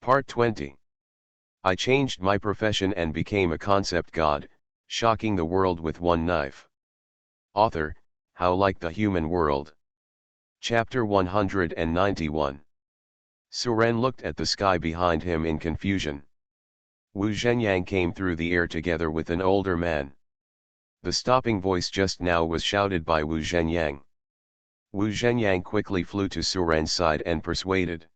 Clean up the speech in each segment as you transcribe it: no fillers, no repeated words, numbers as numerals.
Part 20. I changed my profession and became a concept god, shocking the world with one knife. Author, How Like the Human World. Chapter 191. Suren looked at the sky behind him in confusion. Wu Zhenyang came through the air together with an older man. The stopping voice just now was shouted by Wu Zhenyang. Wu Zhenyang quickly flew to Suren's side and persuaded.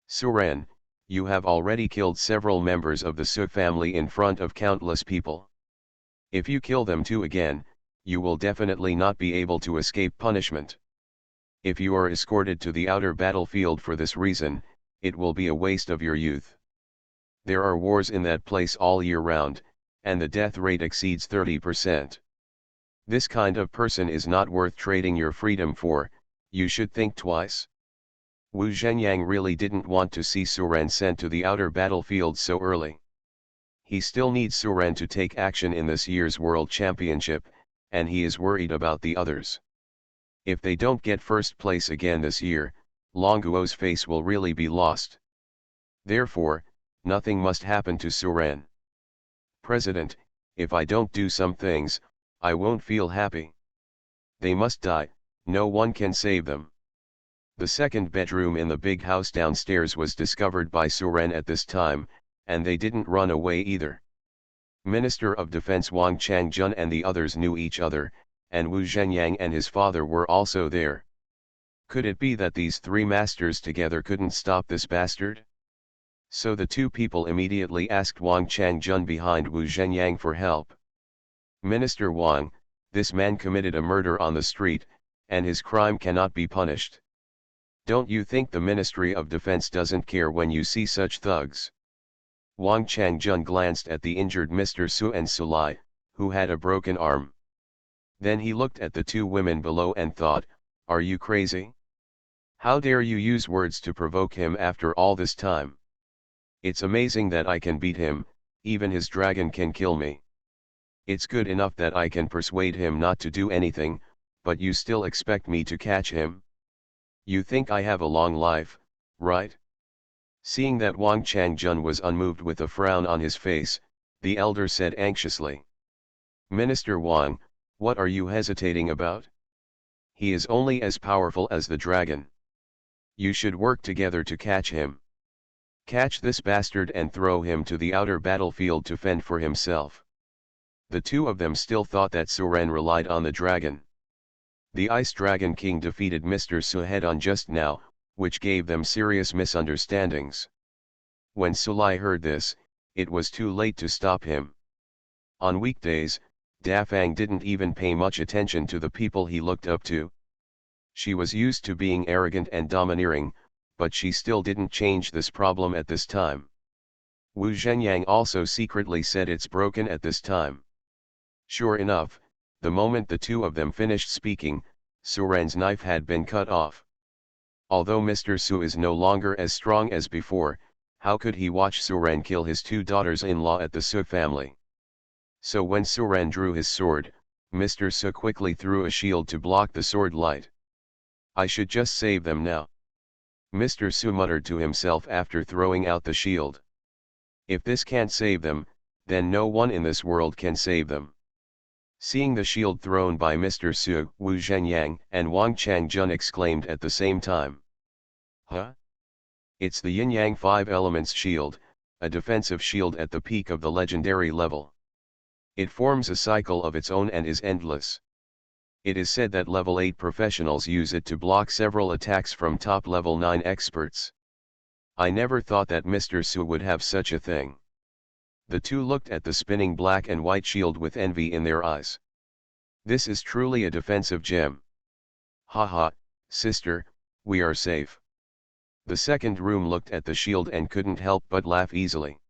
Suren, you have already killed several members of the Su family in front of countless people. If you kill them too again, you will definitely not be able to escape punishment. If you are escorted to the outer battlefield for this reason, it will be a waste of your youth. There are wars in that place all year round, and the death rate exceeds 30%. This kind of person is not worth trading your freedom for. You should think twice. Wu Zhenyang really didn't want to see Suren sent to the outer battlefield so early. He still needs Suren to take action in this year's World Championship, and he is worried about the others. If they don't get first place again this year, Longuo's face will really be lost. Therefore, nothing must happen to Suren. President, if I don't do some things, I won't feel happy. They must die, no one can save them. The second bedroom in the big house downstairs was discovered by Suren at this time, and they didn't run away either. Minister of Defense Wang Changjun and the others knew each other, and Wu Zhenyang and his father were also there. Could it be that these three masters together couldn't stop this bastard? So the two people immediately asked Wang Changjun behind Wu Zhenyang for help. Minister Wang, this man committed a murder on the street, and his crime cannot be punished. Don't you think the Ministry of Defense doesn't care when you see such thugs? Wang Changjun glanced at the injured Mr. Su and Sulai, who had a broken arm. Then he looked at the two women below and thought, are you crazy? How dare you use words to provoke him after all this time? It's amazing that I can beat him, even his dragon can kill me. It's good enough that I can persuade him not to do anything, but you still expect me to catch him? You think I have a long life, right? Seeing that Wang Changjun was unmoved with a frown on his face, the elder said anxiously. Minister Wang, what are you hesitating about? He is only as powerful as the dragon. You should work together to catch him. Catch this bastard and throw him to the outer battlefield to fend for himself. The two of them still thought that Suren relied on the dragon. The Ice Dragon King defeated Mr. Su head-on just now, which gave them serious misunderstandings. When Sulai heard this, it was too late to stop him. On weekdays, Dafang didn't even pay much attention to the people he looked up to. She was used to being arrogant and domineering, but she still didn't change this problem at this time. Wu Zhenyang also secretly said it's broken at this time. Sure enough, the moment the two of them finished speaking, Suren's knife had been cut off. Although Mr. Su is no longer as strong as before, how could he watch Suren kill his two daughters-in-law at the Su family? So when Suren drew his sword, Mr. Su quickly threw a shield to block the sword light. I should just save them now. Mr. Su muttered to himself after throwing out the shield. If this can't save them, then no one in this world can save them. Seeing the shield thrown by Mr. Su, Wu Zhenyang and Wang Changjun exclaimed at the same time. Huh? It's the Yin-Yang 5 Elements shield, a defensive shield at the peak of the legendary level. It forms a cycle of its own and is endless. It is said that level 8 professionals use it to block several attacks from top level 9 experts. I never thought that Mr. Su would have such a thing. The two looked at the spinning black and white shield with envy in their eyes. This is truly a defensive gem. Haha, sister, we are safe. The second room looked at the shield and couldn't help but laugh easily.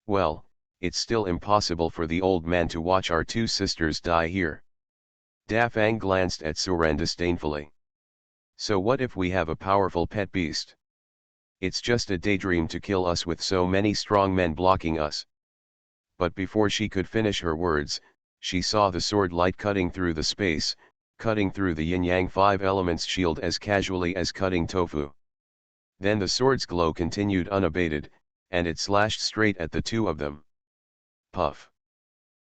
Well, it's still impossible for the old man to watch our two sisters die here. Dafang glanced at Suren disdainfully. So what if we have a powerful pet beast? It's just a daydream to kill us with so many strong men blocking us. But before she could finish her words, she saw the sword light cutting through the space, cutting through the Yin-Yang 5 Elements shield as casually as cutting tofu. Then the sword's glow continued unabated, and it slashed straight at the two of them. Puff.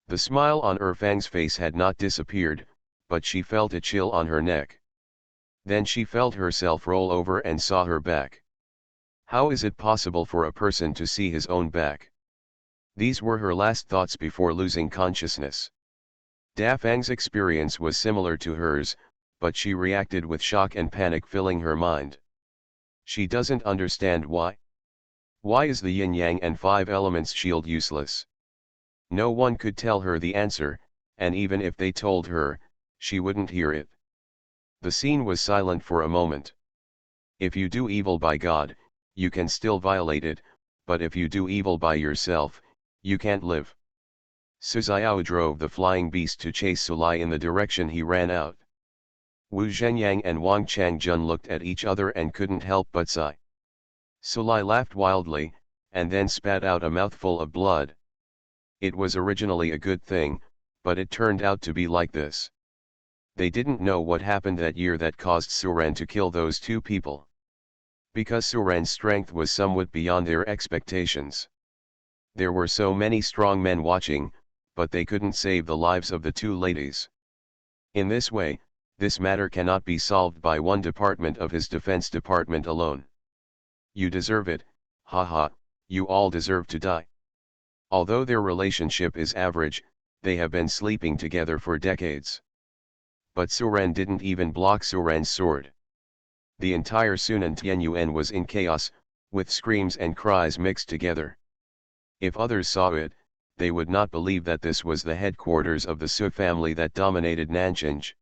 The smile on Fang's face had not disappeared, but she felt a chill on her neck. Then she felt herself roll over and saw her back. How is it possible for a person to see his own back? These were her last thoughts before losing consciousness. Da Fang's experience was similar to hers, but she reacted with shock and panic filling her mind. She doesn't understand why. Why is the yin-yang and five elements shield useless? No one could tell her the answer, and even if they told her, she wouldn't hear it. The scene was silent for a moment. If you do evil by God, you can still violate it, but if you do evil by yourself, you can't live. Su Xiao drove the flying beast to chase Sulai in the direction he ran out. Wu Zhenyang and Wang Changjun looked at each other and couldn't help but sigh. Sulai laughed wildly, and then spat out a mouthful of blood. It was originally a good thing, but it turned out to be like this. They didn't know what happened that year that caused Suren to kill those two people. Because Suren's strength was somewhat beyond their expectations. There were so many strong men watching, but they couldn't save the lives of the two ladies. In this way, this matter cannot be solved by one department of his defense department alone. You deserve it, haha, you all deserve to die. Although their relationship is average, they have been sleeping together for decades. But Suren didn't even block Suren's sword. The entire Sunan Tianyuan was in chaos, with screams and cries mixed together. If others saw it, they would not believe that this was the headquarters of the Su family that dominated Nanjing.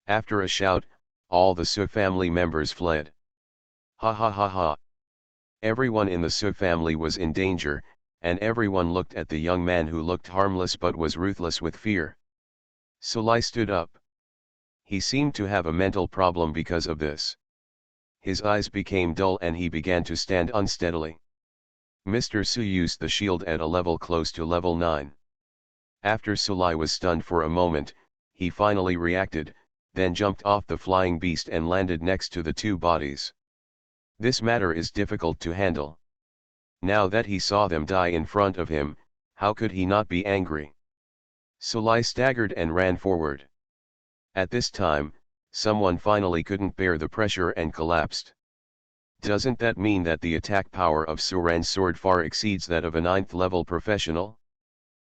After a shout, all the Su family members fled. Ha ha ha ha. Everyone in the Su family was in danger, and everyone looked at the young man who looked harmless but was ruthless with fear. Sulai stood up. He seemed to have a mental problem because of this. His eyes became dull and he began to stand unsteadily. Mr. Su used the shield at a level close to level 9. After Sulai was stunned for a moment, he finally reacted, then jumped off the flying beast and landed next to the two bodies. This matter is difficult to handle. Now that he saw them die in front of him, how could he not be angry? Sulai staggered and ran forward. At this time, someone finally couldn't bear the pressure and collapsed. Doesn't that mean that the attack power of Suren's sword far exceeds that of a 9th level professional?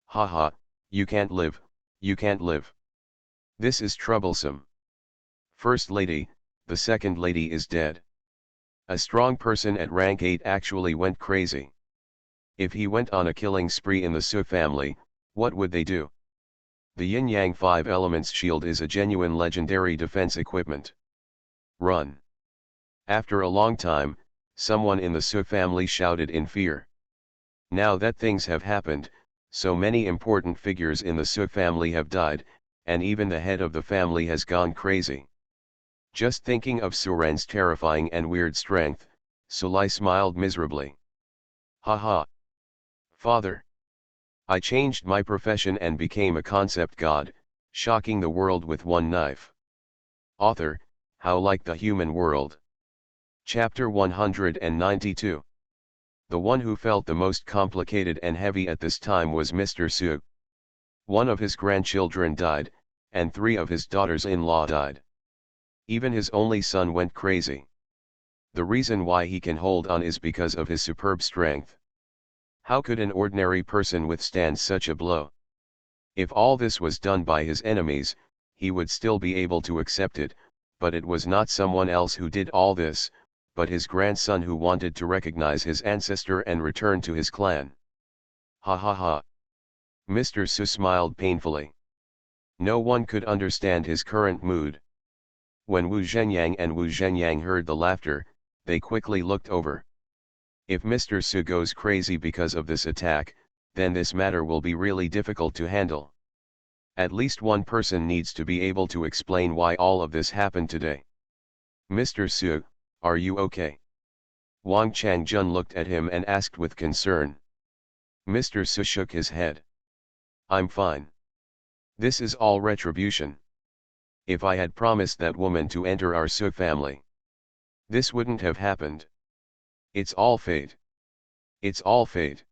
Haha, you can't live, you can't live. This is troublesome. First lady, the second lady is dead. A strong person at rank 8 actually went crazy. If he went on a killing spree in the Su family, what would they do? The Yin-Yang 5 Elements shield is a genuine legendary defense equipment. Run. After a long time, someone in the Su family shouted in fear. Now that things have happened, so many important figures in the Su family have died, and even the head of the family has gone crazy. Just thinking of Suren's terrifying and weird strength, Sulai smiled miserably. Haha. Father. I changed my profession and became a concept god, shocking the world with one knife. Author, How Like the Human World. Chapter 192. The one who felt the most complicated and heavy at this time was Mr. Su. One of his grandchildren died, and 3 of his daughters-in-law died. Even his only son went crazy. The reason why he can hold on is because of his superb strength. How could an ordinary person withstand such a blow? If all this was done by his enemies, he would still be able to accept it, but it was not someone else who did all this, but his grandson who wanted to recognize his ancestor and return to his clan. Ha ha ha. Mr. Su smiled painfully. No one could understand his current mood. When Wu Zhenyang and Wu Zhenyang heard the laughter, they quickly looked over. If Mr. Su goes crazy because of this attack, then this matter will be really difficult to handle. At least one person needs to be able to explain why all of this happened today. Mr. Su, are you okay? Wang Changjun looked at him and asked with concern. Mr. Su shook his head. I'm fine. This is all retribution. If I had promised that woman to enter our Su family, this wouldn't have happened. It's all fate. It's all fate.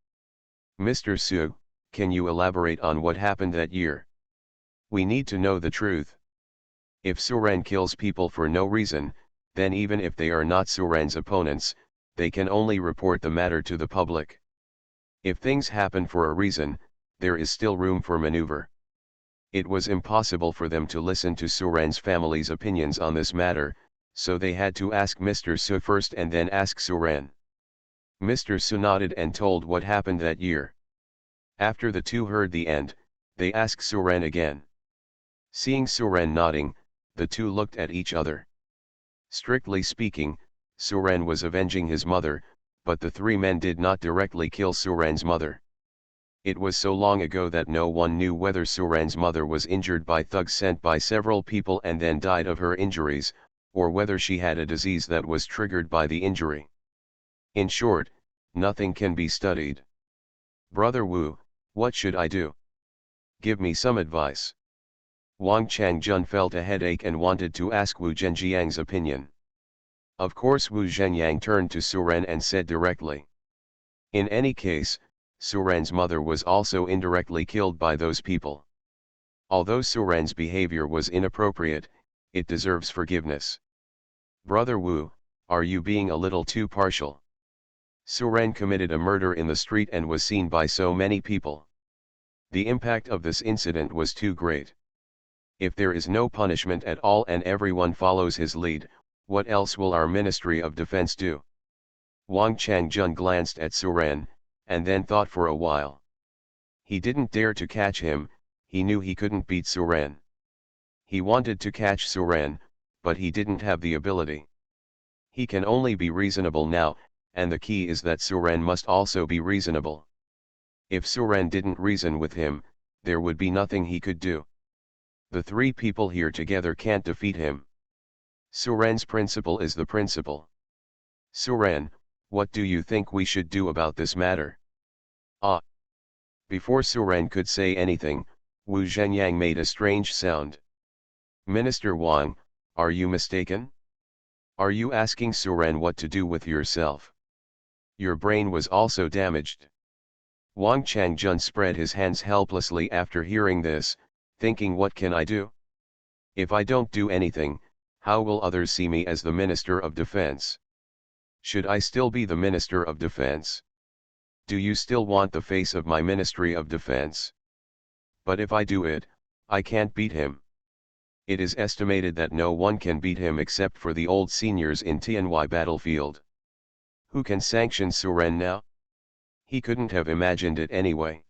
Mr. Su, can you elaborate on what happened that year? We need to know the truth. If Suren kills people for no reason, then even if they are not Suren's opponents, they can only report the matter to the public. If things happen for a reason, there is still room for maneuver. It was impossible for them to listen to Suren's family's opinions on this matter, so they had to ask Mr. Su first and then ask Suren. Mr. Su nodded and told what happened that year. After the two heard the end, they asked Suren again. Seeing Suren nodding, the two looked at each other. Strictly speaking, Suren was avenging his mother, but the three men did not directly kill Suren's mother. It was so long ago that no one knew whether Suren's mother was injured by thugs sent by several people and then died of her injuries, or whether she had a disease that was triggered by the injury. In short, nothing can be studied. Brother Wu, what should I do? Give me some advice. Wang Changjun felt a headache and wanted to ask Wu Zhenjiang's opinion. Of course Wu Zhenyang turned to Suren and said directly. In any case, Suren's mother was also indirectly killed by those people. Although Suren's behavior was inappropriate, it deserves forgiveness. Brother Wu, are you being a little too partial? Suren committed a murder in the street and was seen by so many people. The impact of this incident was too great. If there is no punishment at all and everyone follows his lead, what else will our Ministry of Defense do? Wang Changjun glanced at Suren, and then thought for a while. He didn't dare to catch him, he knew he couldn't beat Suren. He wanted to catch Suren, but he didn't have the ability. He can only be reasonable now, and the key is that Suren must also be reasonable. If Suren didn't reason with him, there would be nothing he could do. The three people here together can't defeat him. Suren's principle is the principle. Suren, what do you think we should do about this matter? Ah! Before Suren could say anything, Wu Zhenyang made a strange sound. Minister Wang, are you mistaken? Are you asking Suren what to do with yourself? Your brain was also damaged. Wang Changjun spread his hands helplessly after hearing this, thinking, what can I do? If I don't do anything, how will others see me as the Minister of Defense? Should I still be the Minister of Defense? Do you still want the face of my Ministry of Defense? But if I do it, I can't beat him. It is estimated that no one can beat him except for the old seniors in Tianwai battlefield. Who can sanction Suren now? He couldn't have imagined it anyway.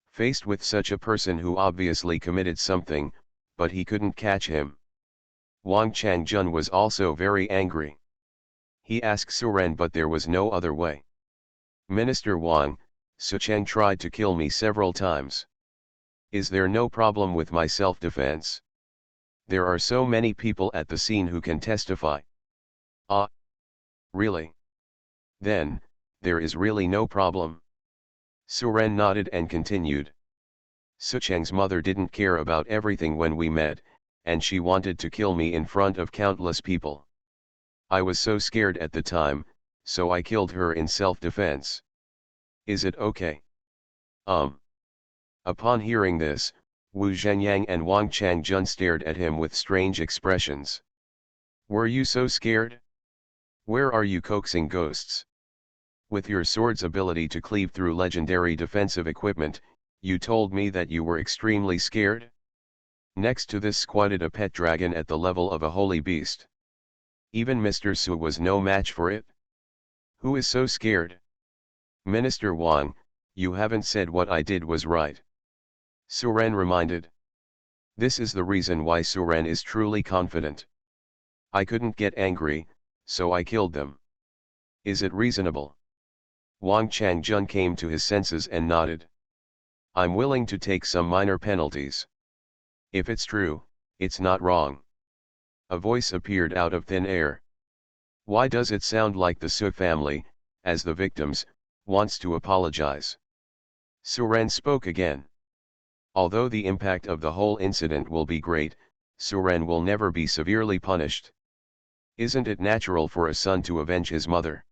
Faced with such a person who obviously committed something, but he couldn't catch him. Wang Changjun was also very angry. He asked Suren, but there was no other way. Minister Wang, Sucheng tried to kill me several times. Is there no problem with my self-defense? There are so many people at the scene who can testify. Ah! Really? Then, there is really no problem. Suren nodded and continued. Sucheng's mother didn't care about everything when we met, and she wanted to kill me in front of countless people. I was so scared at the time, so I killed her in self-defense. Is it okay? Upon hearing this, Wu Zhenyang and Wang Changjun stared at him with strange expressions. Were you so scared? Where are you coaxing ghosts? With your sword's ability to cleave through legendary defensive equipment, you told me that you were extremely scared? Next to this squatted a pet dragon at the level of a holy beast. Even Mr. Su was no match for it. Who is so scared? Minister Wang, you haven't said what I did was right. Suren reminded. This is the reason why Suren is truly confident. I couldn't get angry, so I killed them. Is it reasonable? Wang Changjun came to his senses and nodded. I'm willing to take some minor penalties. If it's true, it's not wrong. A voice appeared out of thin air. Why does it sound like the Su family, as the victims, wants to apologize? Suren spoke again. Although the impact of the whole incident will be great, Suren will never be severely punished. Isn't it natural for a son to avenge his mother?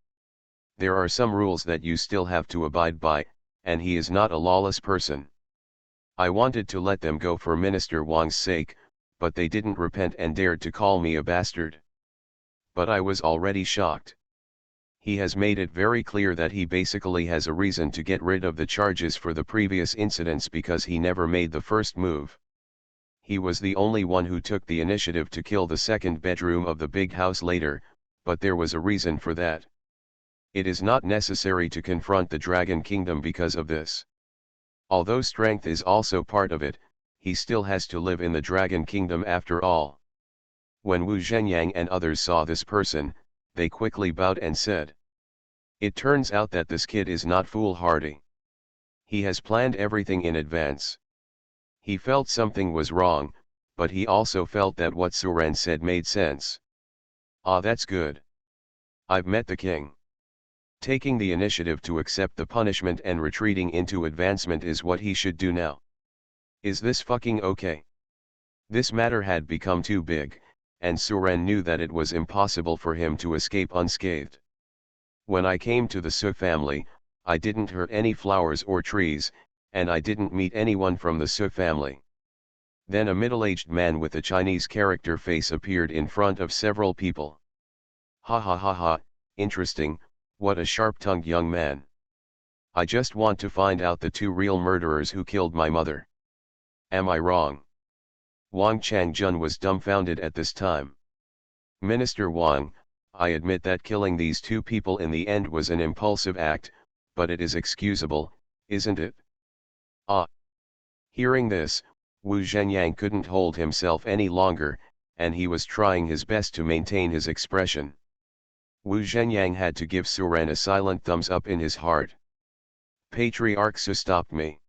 There are some rules that you still have to abide by, and he is not a lawless person. I wanted to let them go for Minister Wang's sake, but they didn't repent and dared to call me a bastard. But I was already shocked. He has made it very clear that he basically has a reason to get rid of the charges for the previous incidents because he never made the first move. He was the only one who took the initiative to kill the second bedroom of the big house later, but there was a reason for that. It is not necessary to confront the Dragon Kingdom because of this. Although strength is also part of it, he still has to live in the Dragon Kingdom after all. When Wu Zhenyang and others saw this person, they quickly bowed and said, "It turns out that this kid is not foolhardy. He has planned everything in advance." He felt something was wrong, but he also felt that what Su Ren said made sense. "Ah, that's good. I've met the king. Taking the initiative to accept the punishment and retreating into advancement is what he should do now. Is this fucking okay?" This matter had become too big, and Su Ren knew that it was impossible for him to escape unscathed. "When I came to the Su family, I didn't hurt any flowers or trees, and I didn't meet anyone from the Su family." Then a middle-aged man with a Chinese character face appeared in front of several people. "Ha ha ha ha, interesting, what a sharp-tongued young man. I just want to find out the two real murderers who killed my mother. Am I wrong?" Wang Changjun was dumbfounded at this time. "Minister Wang, I admit that killing these two people in the end was an impulsive act, but it is excusable, isn't it?" "Ah." Hearing this, Wu Zhenyang couldn't hold himself any longer, and he was trying his best to maintain his expression. Wu Zhenyang had to give Su Ren a silent thumbs up in his heart. "Patriarch Su stopped me.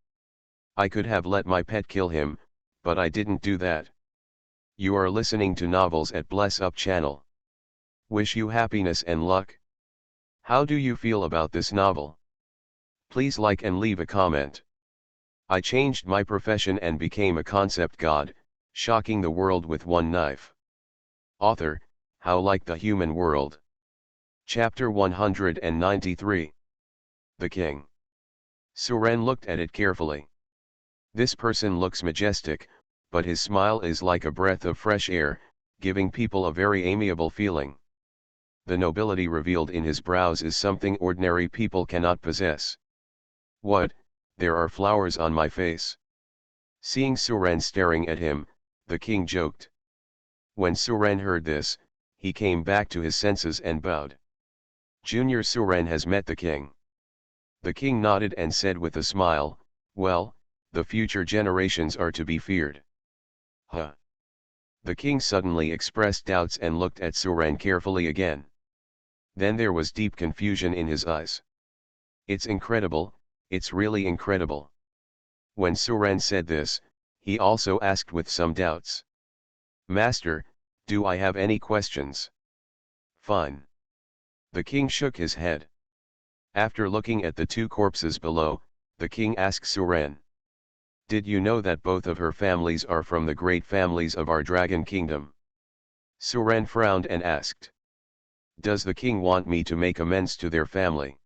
I could have let my pet kill him, but I didn't do that." You are listening to Novels at Bless Up channel. Wish you happiness and luck. How do you feel about this novel? Please like and leave a comment. I changed my profession and became a concept god, shocking the world with one knife. Author, How Like the Human World. Chapter 193. The King. Su Ren looked at it carefully. This person looks majestic, but his smile is like a breath of fresh air, giving people a very amiable feeling. The nobility revealed in his brows is something ordinary people cannot possess. "What, there are flowers on my face?" Seeing Su Ren staring at him, the king joked. When Su Ren heard this, he came back to his senses and bowed. Junior Su Ren has met the king. The king nodded and said with a smile, "Well, the future generations are to be feared." Huh. The king suddenly expressed doubts and looked at Su Ren carefully again. Then there was deep confusion in his eyes. "It's incredible, it's really incredible." When Su Ren said this, he also asked with some doubts. "Master, do I have any questions?" "Fine." The king shook his head. After looking at the two corpses below, the king asked Su Ren, "Did you know that both of her families are from the great families of our Dragon Kingdom?" Su Ren frowned and asked, "Does the king want me to make amends to their family?"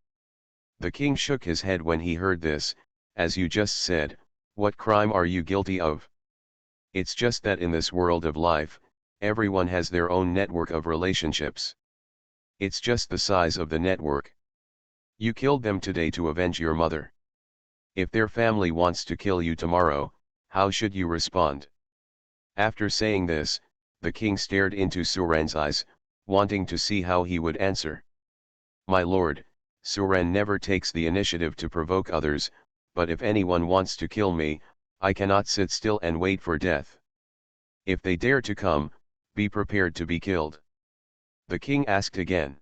The king shook his head when he heard this. "As you just said, what crime are you guilty of? It's just that in this world of life, everyone has their own network of relationships. It's just the size of the network. You killed them today to avenge your mother. If their family wants to kill you tomorrow, how should you respond?" After saying this, the king stared into Su Ren's eyes, wanting to see how he would answer. "My lord, Su Ren never takes the initiative to provoke others, but if anyone wants to kill me, I cannot sit still and wait for death. If they dare to come, be prepared to be killed." The king asked again,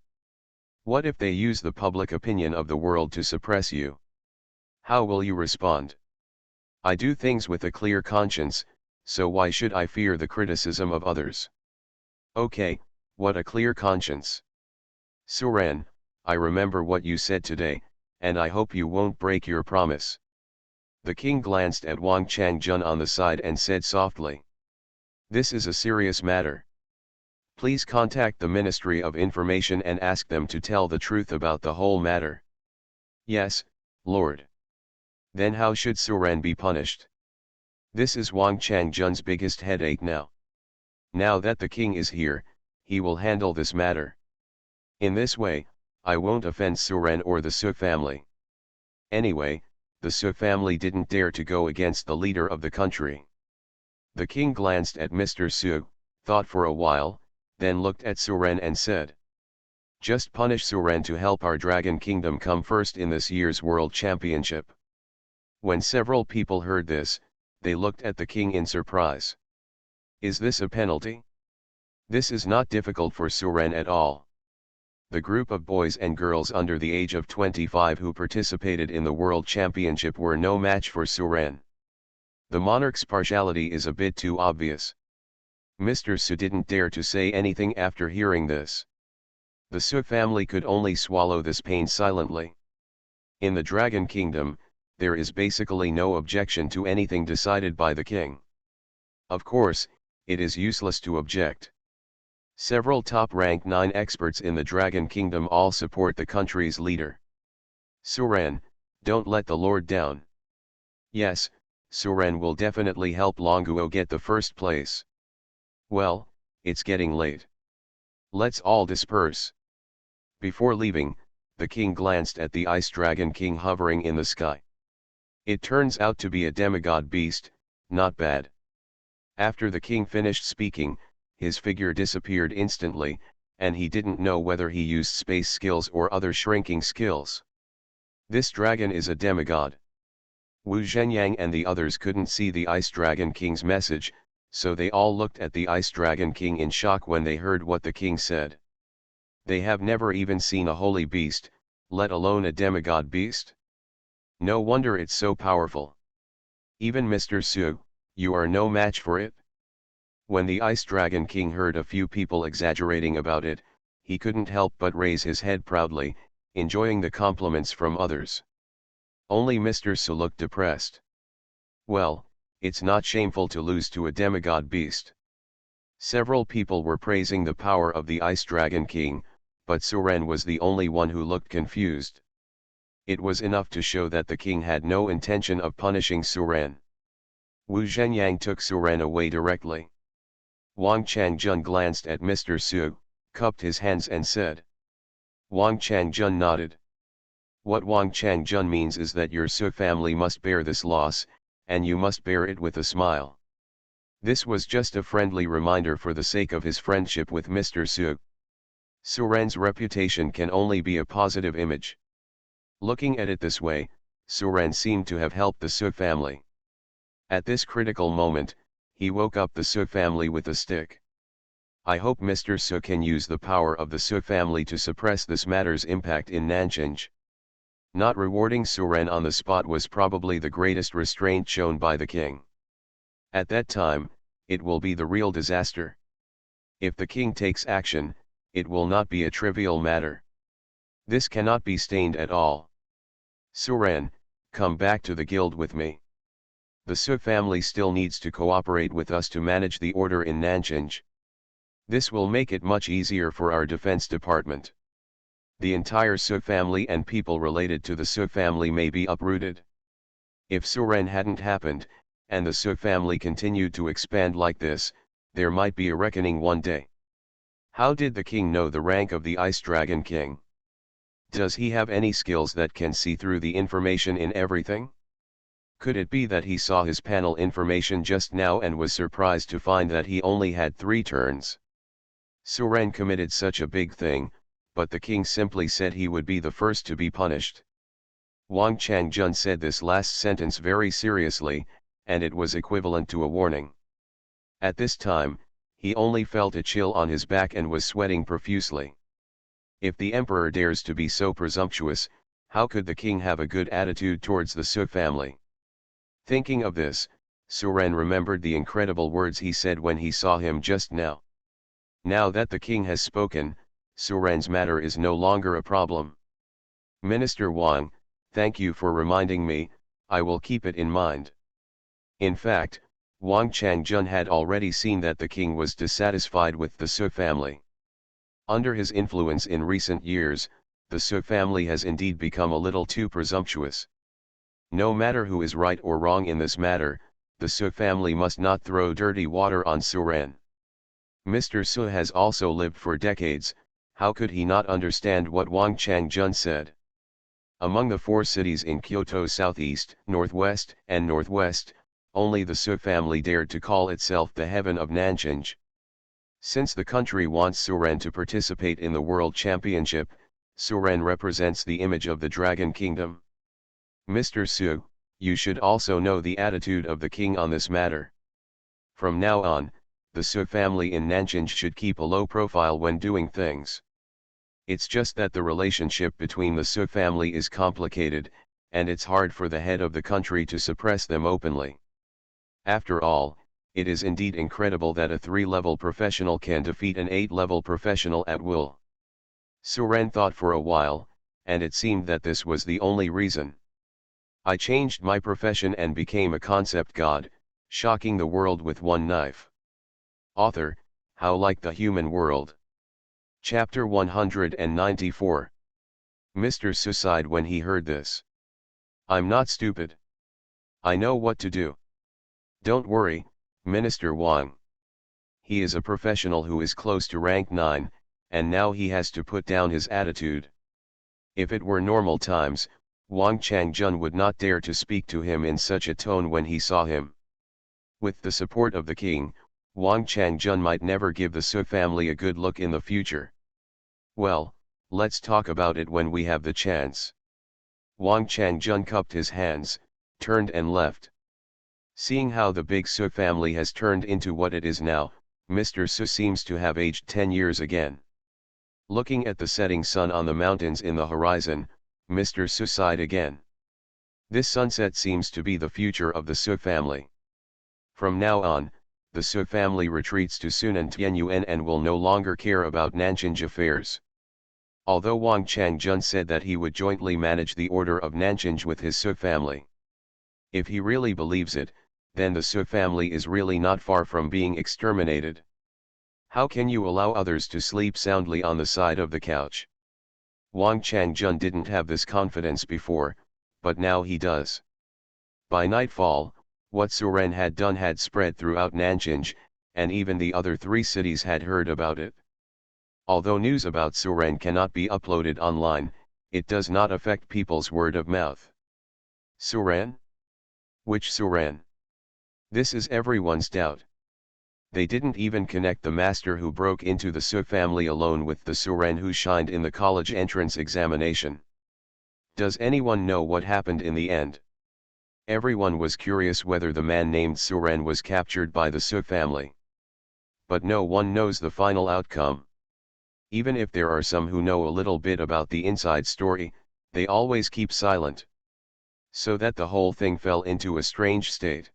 "What if they use the public opinion of the world to suppress you? How will you respond?" "I do things with a clear conscience, so why should I fear the criticism of others?" "Okay, what a clear conscience. Su Ren, I remember what you said today, and I hope you won't break your promise." The king glanced at Wang Changjun on the side and said softly, "This is a serious matter. Please contact the Ministry of Information and ask them to tell the truth about the whole matter. Yes, Lord. Then how should Suren be punished? This is Wang Changjun's biggest headache now. Now that the king is here, he will handle this matter. In this way, I won't offend Suren or the Su family. Anyway, the Su family didn't dare to go against the leader of the country. The king glanced at Mr. Su, thought for a while, then looked at Suren and said, "Just punish Suren to help our Dragon Kingdom come first in this year's World Championship." When several people heard this, they looked at the king in surprise. Is this a penalty? This is not difficult for Suren at all. The group of boys and girls under the age of 25 who participated in the World Championship were no match for Suren. The monarch's partiality is a bit too obvious. Mr. Su didn't dare to say anything after hearing this. The Su family could only swallow this pain silently. In the Dragon Kingdom, there is basically no objection to anything decided by the king. Of course, it is useless to object. Several top-ranked 9 experts in the Dragon Kingdom all support the country's leader. Suren, don't let the Lord down. Yes, Suren will definitely help Longuo get the first place. Well, it's getting late. Let's all disperse. Before leaving, the king glanced at the Ice Dragon King hovering in the sky. It turns out to be a demigod beast, not bad. After the king finished speaking, his figure disappeared instantly, and he didn't know whether he used space skills or other shrinking skills. This dragon is a demigod. Wu Zhenyang and the others couldn't see the Ice Dragon King's message, so they all looked at the Ice Dragon King in shock when they heard what the king said. They have never even seen a holy beast, let alone a demigod beast. No wonder it's so powerful. Even Mr. Su, you are no match for it. When the Ice Dragon King heard a few people exaggerating about it, he couldn't help but raise his head proudly, enjoying the compliments from others. Only Mr. Su looked depressed. Well, it's not shameful to lose to a demigod beast. Several people were praising the power of the Ice Dragon King, but Suren was the only one who looked confused. It was enough to show that the king had no intention of punishing Suren. Wu Zhenyang took Suren away directly. Wang Changjun glanced at Mr. Su, cupped his hands and said. Wang Changjun nodded. What Wang Changjun means is that your Su family must bear this loss, and you must bear it with a smile. This was just a friendly reminder for the sake of his friendship with Mr. Su. Suren's reputation can only be a positive image. Looking at it this way, Suren seemed to have helped the Su family. At this critical moment, he woke up the Su family with a stick. I hope Mr. Su can use the power of the Su family to suppress this matter's impact in Nanjing. Not rewarding Suren on the spot was probably the greatest restraint shown by the king. At that time, it will be the real disaster. If the king takes action, it will not be a trivial matter. This cannot be stained at all. Suren, come back to the guild with me. The Su family still needs to cooperate with us to manage the order in Nanjing. This will make it much easier for our defense department. The entire Su family and people related to the Su family may be uprooted. If Suren hadn't happened, and the Su family continued to expand like this, there might be a reckoning one day. How did the king know the rank of the Ice Dragon King? Does he have any skills that can see through the information in everything? Could it be that he saw his panel information just now and was surprised to find that he only had 3 turns? Suren committed such a big thing, but the king simply said he would be the first to be punished. Wang Changjun said this last sentence very seriously, and it was equivalent to a warning. At this time, he only felt a chill on his back and was sweating profusely. If the emperor dares to be so presumptuous, how could the king have a good attitude towards the Su family? Thinking of this, Suren remembered the incredible words he said when he saw him just now. Now that the king has spoken, Suren's matter is no longer a problem. Minister Wang, thank you for reminding me, I will keep it in mind. In fact, Wang Changjun had already seen that the king was dissatisfied with the Su family. Under his influence in recent years, the Su family has indeed become a little too presumptuous. No matter who is right or wrong in this matter, the Su family must not throw dirty water on Su Ren. Mr. Su has also lived for decades, how could he not understand what Wang Changjun said? Among the 4 cities in Kyoto's southeast, northwest, and northwest, only the Su family dared to call itself the heaven of Nanjing. Since the country wants Su Ren to participate in the World Championship, Su Ren represents the image of the Dragon Kingdom. Mr. Su, you should also know the attitude of the king on this matter. From now on, the Su family in Nanjing should keep a low profile when doing things. It's just that the relationship between the Su family is complicated, and it's hard for the head of the country to suppress them openly. After all, it is indeed incredible that a 3-level professional can defeat an 8-level professional at will. Su Ren thought for a while, and it seemed that this was the only reason. I changed my profession and became a concept god, shocking the world with one knife. Author, How Like the Human World. Chapter 194. Mr. Su sighed when he heard this. I'm not stupid. I know what to do. Don't worry, Minister Wang. He is a professional who is close to rank 9, and now he has to put down his attitude. If it were normal times, Wang Changjun would not dare to speak to him in such a tone when he saw him. With the support of the king, Wang Changjun might never give the Su family a good look in the future. Well, let's talk about it when we have the chance. Wang Changjun cupped his hands, turned and left. Seeing how the big Su family has turned into what it is now, Mr. Su seems to have aged 10 years again. Looking at the setting sun on the mountains in the horizon, Mr. Su sighed again. This sunset seems to be the future of the Su family. From now on, the Su family retreats to Sunan Tianyuan and will no longer care about Nanjing affairs. Although Wang Changjun said that he would jointly manage the order of Nanjing with his Su family. If he really believes it, then the Su family is really not far from being exterminated. How can you allow others to sleep soundly on the side of the couch? Wang Changjun didn't have this confidence before, but now he does. By nightfall, what Su Ren had done had spread throughout Nanjing, and even the other 3 cities had heard about it. Although news about Su Ren cannot be uploaded online, it does not affect people's word of mouth. Su Ren? Which Su Ren? This is everyone's doubt. They didn't even connect the master who broke into the Su family alone with the Su Ren who shined in the college entrance examination. Does anyone know what happened in the end? Everyone was curious whether the man named Su Ren was captured by the Su family. But no one knows the final outcome. Even if there are some who know a little bit about the inside story, they always keep silent. So that the whole thing fell into a strange state.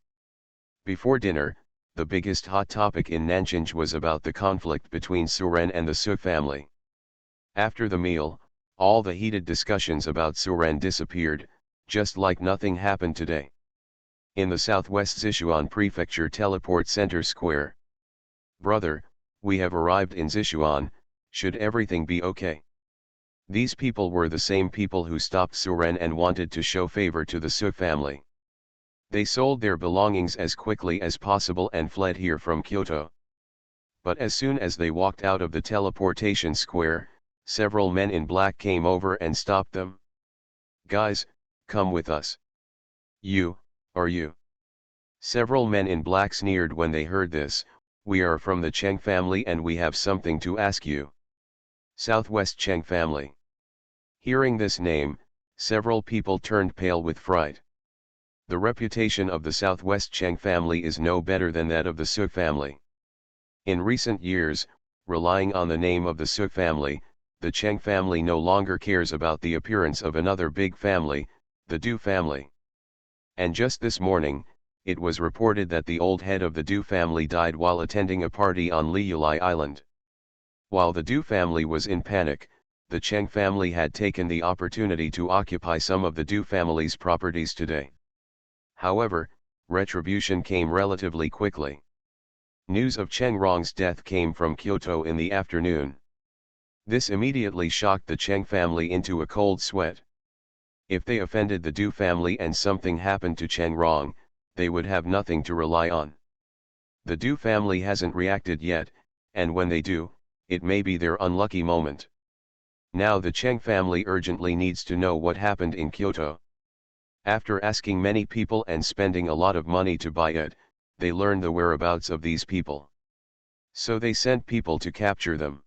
Before dinner, the biggest hot topic in Nanjing was about the conflict between Su Ren and the Su family. After the meal, all the heated discussions about Su Ren disappeared, just like nothing happened today. In the southwest Sichuan Prefecture Teleport Center Square. Brother, we have arrived in Sichuan, should everything be okay? These people were the same people who stopped Su Ren and wanted to show favor to the Su family. They sold their belongings as quickly as possible and fled here from Kyoto. But as soon as they walked out of the teleportation square, several men in black came over and stopped them. Guys, come with us. You, are you? Several men in black sneered when they heard this. We are from the Cheng family and we have something to ask you. Southwest Cheng family. Hearing this name, several people turned pale with fright. The reputation of the Southwest Cheng family is no better than that of the Su family. In recent years, relying on the name of the Su family, the Cheng family no longer cares about the appearance of another big family, the Du family. And just this morning, it was reported that the old head of the Du family died while attending a party on Liulai Island. While the Du family was in panic, the Cheng family had taken the opportunity to occupy some of the Du family's properties today. However, retribution came relatively quickly. News of Cheng Rong's death came from Kyoto in the afternoon. This immediately shocked the Cheng family into a cold sweat. If they offended the Du family and something happened to Cheng Rong, they would have nothing to rely on. The Du family hasn't reacted yet, and when they do, it may be their unlucky moment. Now the Cheng family urgently needs to know what happened in Kyoto. After asking many people and spending a lot of money to buy it, they learned the whereabouts of these people. So they sent people to capture them.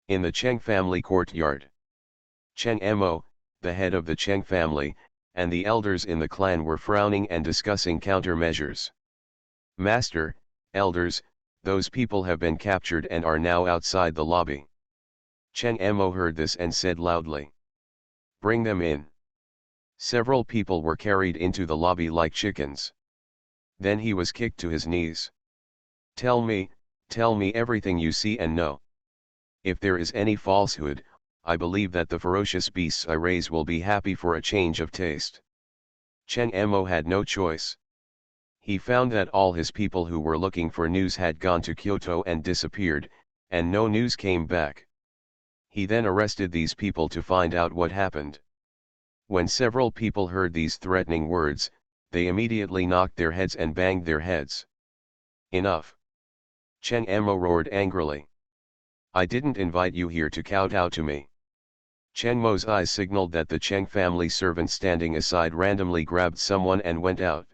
In the Cheng family courtyard, Cheng Mo, the head of the Cheng family, and the elders in the clan were frowning and discussing countermeasures. Master, elders, those people have been captured and are now outside the lobby. Cheng Mo heard this and said loudly, "Bring them in." Several people were carried into the lobby like chickens. Then he was kicked to his knees. Tell me everything you see and know. If there is any falsehood, I believe that the ferocious beasts I raise will be happy for a change of taste." Cheng Mo had no choice. He found that all his people who were looking for news had gone to Kyoto and disappeared, and no news came back. He then arrested these people to find out what happened. When several people heard these threatening words, they immediately knocked their heads and banged their heads. "Enough!" Cheng Mo roared angrily. "I didn't invite you here to kowtow to me." Cheng Mo's eyes signaled that the Cheng family servant standing aside randomly grabbed someone and went out.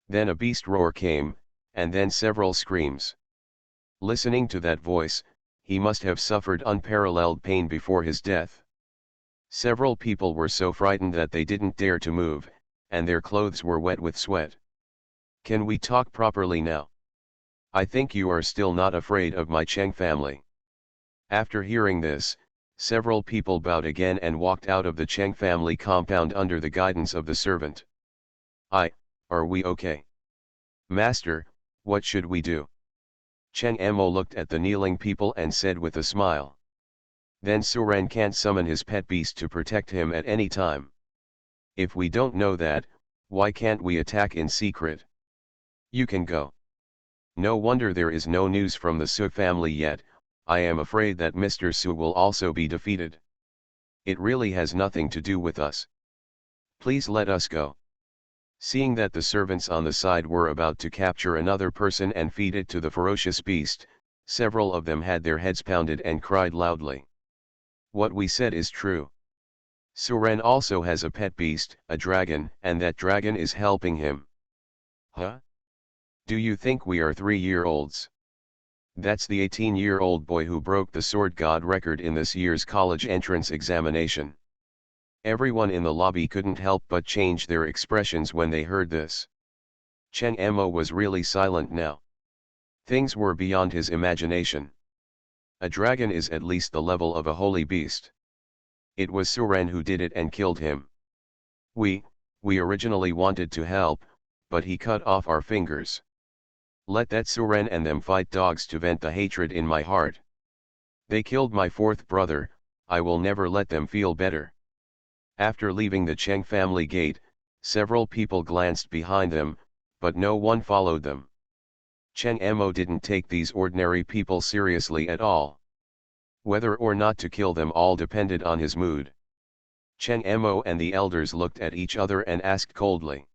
Then a beast roar came, and then several screams. Listening to that voice, he must have suffered unparalleled pain before his death. Several people were so frightened that they didn't dare to move, and their clothes were wet with sweat. "Can we talk properly now? I think you are still not afraid of my Cheng family." After hearing this, several people bowed again and walked out of the Cheng family compound under the guidance of the servant. Are we okay? Master, what should we do?" Cheng Mo looked at the kneeling people and said with a smile. "Then Suren can't summon his pet beast to protect him at any time. If we don't know that, why can't we attack in secret? You can go." "No wonder there is no news from the Su family yet. I am afraid that Mr. Su will also be defeated. It really has nothing to do with us. Please let us go." Seeing that the servants on the side were about to capture another person and feed it to the ferocious beast, several of them had their heads pounded and cried loudly. "What we said is true. Suren also has a pet beast, a dragon, and that dragon is helping him." "Huh? Do you think we are 3-year-olds? That's the 18-year-old boy who broke the sword god record in this year's college entrance examination." Everyone in the lobby couldn't help but change their expressions when they heard this. Cheng Mo was really silent now. Things were beyond his imagination. A dragon is at least the level of a holy beast. It was Suren who did it and killed him. We originally wanted to help, but he cut off our fingers. Let that Suren and them fight dogs to vent the hatred in my heart. They killed my fourth brother, I will never let them feel better. After leaving the Cheng family gate, several people glanced behind them, but no one followed them. Cheng Mo didn't take these ordinary people seriously at all. Whether or not to kill them all depended on his mood. Cheng Mo and the elders looked at each other and asked coldly.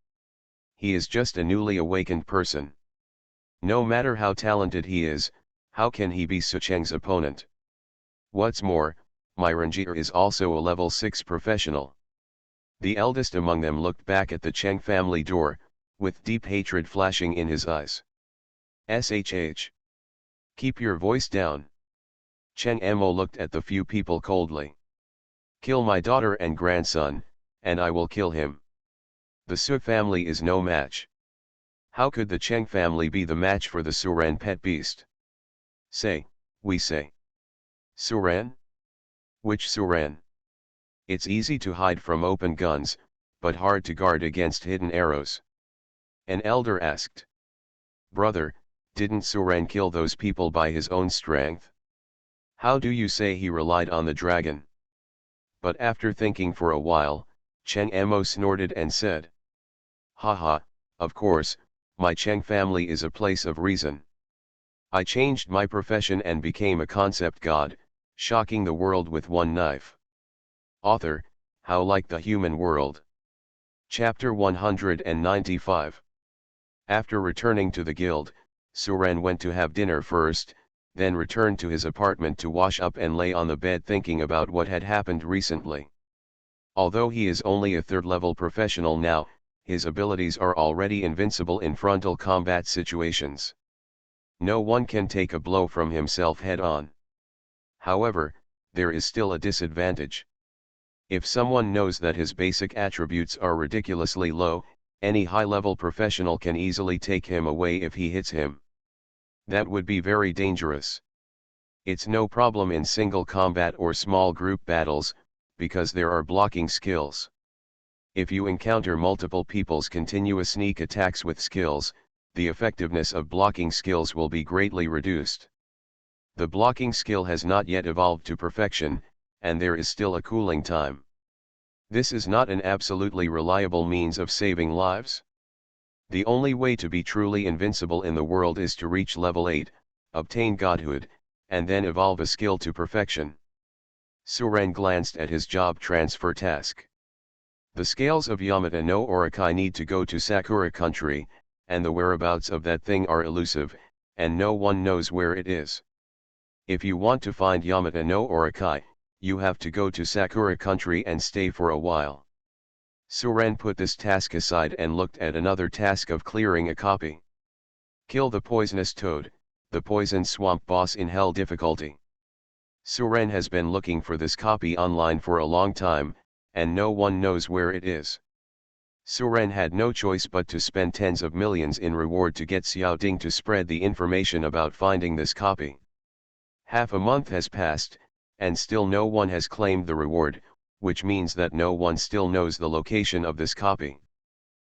"He is just a newly awakened person. No matter how talented he is, how can he be Su Cheng's opponent? What's more, my ranger is also a level 6 professional." The eldest among them looked back at the Cheng family door, with deep hatred flashing in his eyes. "Shh. Keep your voice down." Cheng Mo looked at the few people coldly. "Kill my daughter and grandson, and I will kill him. The Su family is no match. How could the Cheng family be the match for the Suren pet beast? We say. Suren? Which Suren? It's easy to hide from open guns, but hard to guard against hidden arrows." An elder asked. "Brother, didn't Suren kill those people by his own strength? How do you say he relied on the dragon?" But after thinking for a while, Cheng Mo snorted and said, "Ha ha, Of course, my Cheng family is a place of reason. I changed my profession and became a concept god, shocking the world with one knife. Author, How Like the Human World. Chapter 195. After returning to the guild, Suren went to have dinner first, then returned to his apartment to wash up and lay on the bed thinking about what had happened recently. Although he is only a third-level professional now, his abilities are already invincible in frontal combat situations. No one can take a blow from himself head-on. However, there is still a disadvantage. If someone knows that his basic attributes are ridiculously low, any high-level professional can easily take him away if he hits him. That would be very dangerous. It's no problem in single combat or small group battles, because there are blocking skills. If you encounter multiple people's continuous sneak attacks with skills, the effectiveness of blocking skills will be greatly reduced. The blocking skill has not yet evolved to perfection, and there is still a cooling time. This is not an absolutely reliable means of saving lives. The only way to be truly invincible in the world is to reach level 8, obtain godhood, and then evolve a skill to perfection. Suren glanced at his job transfer task. The scales of Yamata no Orakai need to go to Sakura country, and the whereabouts of that thing are elusive, and no one knows where it is. If you want to find Yamata no Orakai, you have to go to Sakura country and stay for a while. Suren put this task aside and looked at another task of clearing a copy. Kill the poisonous toad, the poison swamp boss in hell difficulty. Suren has been looking for this copy online for a long time, and no one knows where it is. Suren had no choice but to spend tens of millions in reward to get Xiao Ding to spread the information about finding this copy. Half a month has passed, and still no one has claimed the reward, which means that no one still knows the location of this copy.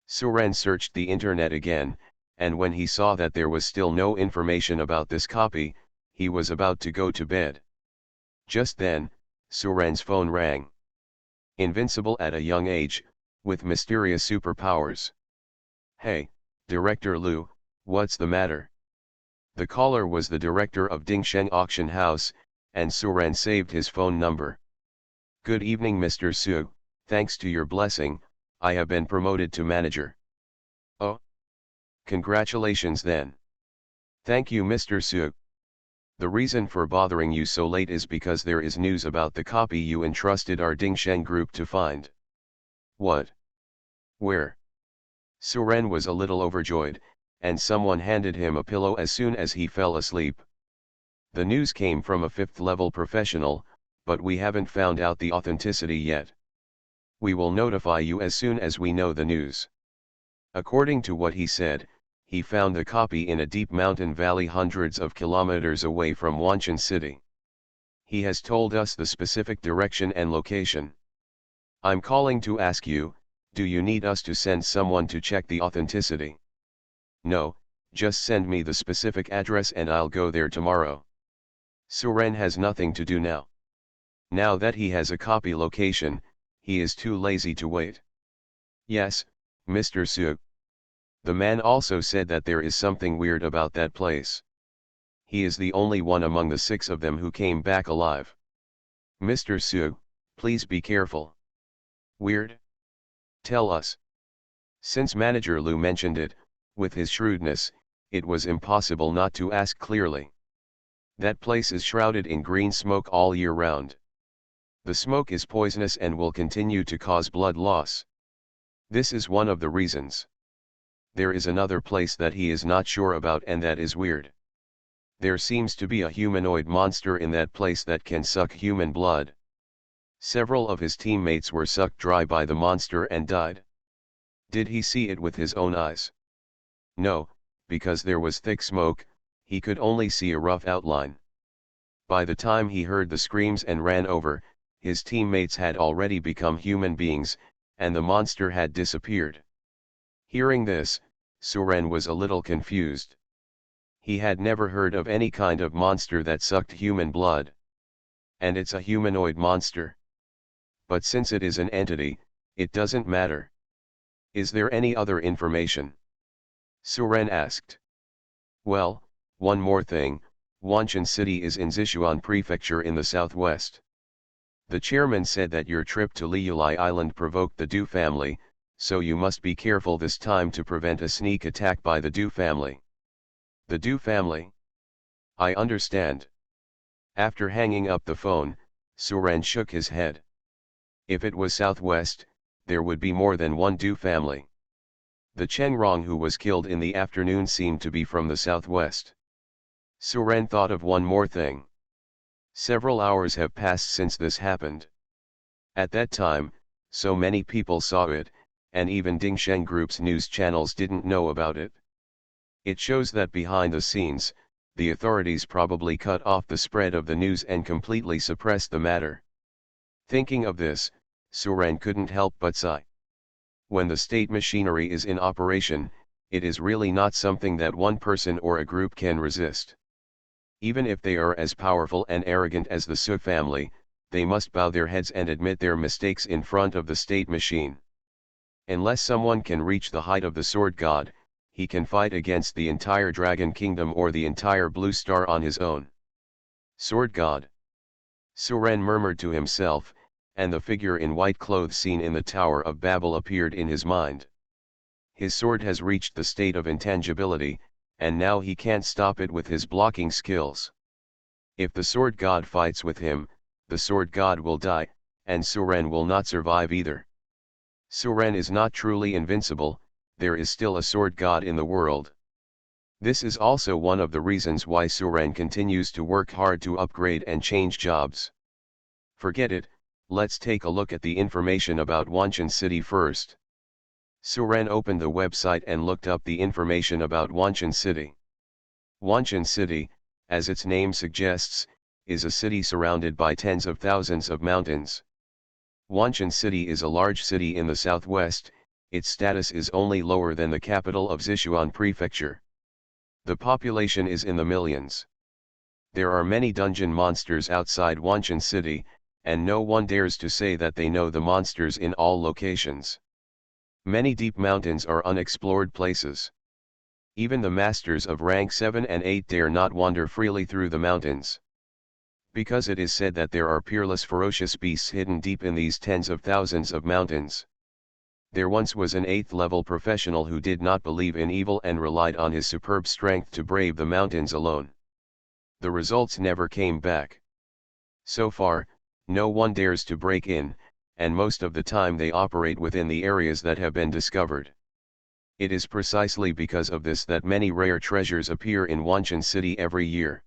Suren searched the internet again, and when he saw that there was still no information about this copy, he was about to go to bed. Just then, Suren's phone rang. Invincible at a young age, with mysterious superpowers. Hey, Director Liu, what's the matter? The caller was the director of Dingsheng Auction House, and Suren saved his phone number. Good evening Mr. Su, thanks to your blessing, I have been promoted to manager. Oh? Congratulations then. Thank you Mr. Su. The reason for bothering you so late is because there is news about the copy you entrusted our Dingsheng group to find. What? Where? Suren was a little overjoyed, and someone handed him a pillow as soon as he fell asleep. The news came from a 5th-level professional, but we haven't found out the authenticity yet. We will notify you as soon as we know the news. According to what he said, he found the copy in a deep mountain valley hundreds of kilometers away from Wanshan City. He has told us the specific direction and location. I'm calling to ask you, do you need us to send someone to check the authenticity? No, just send me the specific address and I'll go there tomorrow. Suren has nothing to do now. Now that he has a copy location, he is too lazy to wait. Yes, Mr. Su. The man also said that there is something weird about that place. He is the only one among the 6 of them who came back alive. Mr. Su, please be careful. Weird? Tell us. Since Manager Liu mentioned it, with his shrewdness, it was impossible not to ask clearly. That place is shrouded in green smoke all year round. The smoke is poisonous and will continue to cause blood loss. This is one of the reasons. There is another place that he is not sure about and that is weird. There seems to be a humanoid monster in that place that can suck human blood. Several of his teammates were sucked dry by the monster and died. Did he see it with his own eyes? No, because there was thick smoke, he could only see a rough outline. By the time he heard the screams and ran over, his teammates had already become human beings, and the monster had disappeared. Hearing this, Suren was a little confused. He had never heard of any kind of monster that sucked human blood. And it's a humanoid monster. But since it is an entity, it doesn't matter. Is there any other information? Suren asked. Well, one more thing, Wanshan City is in Sichuan Prefecture in the southwest. The chairman said that your trip to Liulai Island provoked the Du family, so you must be careful this time to prevent a sneak attack by the Du family. The Du family? I understand. After hanging up the phone, Suren shook his head. If it was southwest, there would be more than one Du family. The Chengrong who was killed in the afternoon seemed to be from the southwest. Suren thought of one more thing. Several hours have passed since this happened. At that time, so many people saw it, and even Dingsheng Group's news channels didn't know about it. It shows that behind the scenes, the authorities probably cut off the spread of the news and completely suppressed the matter. Thinking of this, Suren couldn't help but sigh. When the state machinery is in operation, it is really not something that one person or a group can resist. Even if they are as powerful and arrogant as the Su family, they must bow their heads and admit their mistakes in front of the state machine. Unless someone can reach the height of the Sword God, he can fight against the entire Dragon Kingdom or the entire Blue Star on his own. Sword God. Suren murmured to himself, and the figure in white clothes seen in the Tower of Babel appeared in his mind. His sword has reached the state of intangibility, and now he can't stop it with his blocking skills. If the Sword God fights with him, the Sword God will die, and Suren will not survive either. Suren is not truly invincible, there is still a Sword God in the world. This is also one of the reasons why Suren continues to work hard to upgrade and change jobs. Forget it, let's take a look at the information about Wanshan City first. Suren opened the website and looked up the information about Wanshan City. Wanshan City, as its name suggests, is a city surrounded by tens of thousands of mountains. Wanshan City is a large city in the southwest, its status is only lower than the capital of Sichuan Prefecture. The population is in the millions. There are many dungeon monsters outside Wanshan City, and no one dares to say that they know the monsters in all locations. Many deep mountains are unexplored places. Even the masters of rank 7 and 8 dare not wander freely through the mountains. Because it is said that there are peerless ferocious beasts hidden deep in these tens of thousands of mountains. There once was an 8th level professional who did not believe in evil and relied on his superb strength to brave the mountains alone. The results never came back. So far, no one dares to break in, and most of the time they operate within the areas that have been discovered. It is precisely because of this that many rare treasures appear in Wanshan City every year.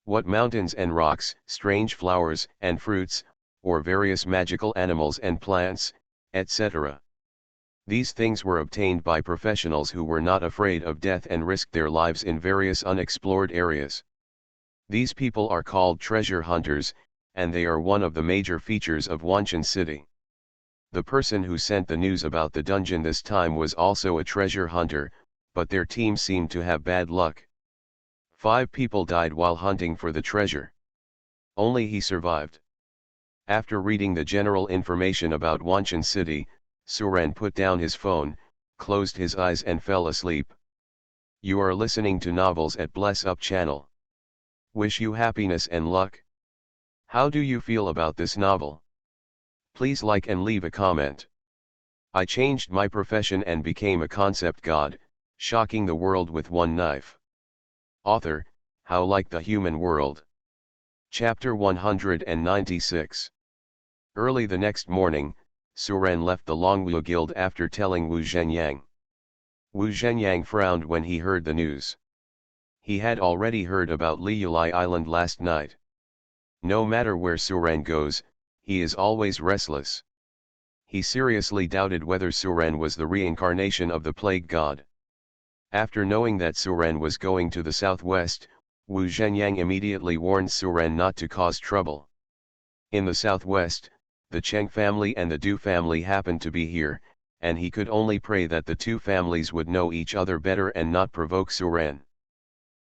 What mountains and rocks, strange flowers and fruits, or various magical animals and plants, etc. These things were obtained by professionals who were not afraid of death and risked their lives in various unexplored areas. These people are called treasure hunters, and they are one of the major features of Wanshan City. The person who sent the news about the dungeon this time was also a treasure hunter, but their team seemed to have bad luck. 5 people died while hunting for the treasure. Only he survived. After reading the general information about Wanshan City, Suren put down his phone, closed his eyes and fell asleep. You are listening to Novels at Bless Up channel. Wish you happiness and luck. How do you feel about this novel? Please like and leave a comment. I changed my profession and became a concept god, shocking the world with one knife. Author, How Like the Human World. Chapter 196. Early the next morning, Suren left the Longwu Guild after telling Wu Zhenyang. Wu Zhenyang frowned when he heard the news. He had already heard about Liulai Island last night. No matter where Suren goes, he is always restless. He seriously doubted whether Suren was the reincarnation of the plague god. After knowing that Suren was going to the southwest, Wu Zhenyang immediately warned Suren not to cause trouble. In the southwest, the Cheng family and the Du family happened to be here, and he could only pray that the two families would know each other better and not provoke Suren.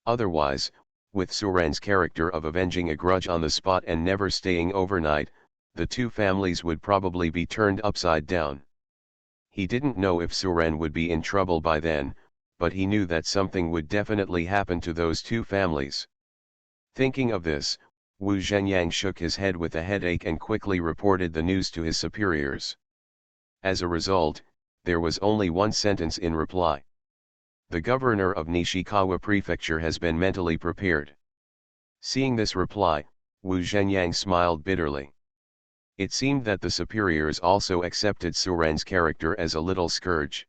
Otherwise, with Suren's character of avenging a grudge on the spot and never staying overnight, the two families would probably be turned upside down. He didn't know if Suren would be in trouble by then, but he knew that something would definitely happen to those two families. Thinking of this, Wu Zhenyang shook his head with a headache and quickly reported the news to his superiors. As a result, there was only one sentence in reply. The governor of Nishikawa Prefecture has been mentally prepared. Seeing this reply, Wu Zhenyang smiled bitterly. It seemed that the superiors also accepted Su Ren's character as a little scourge.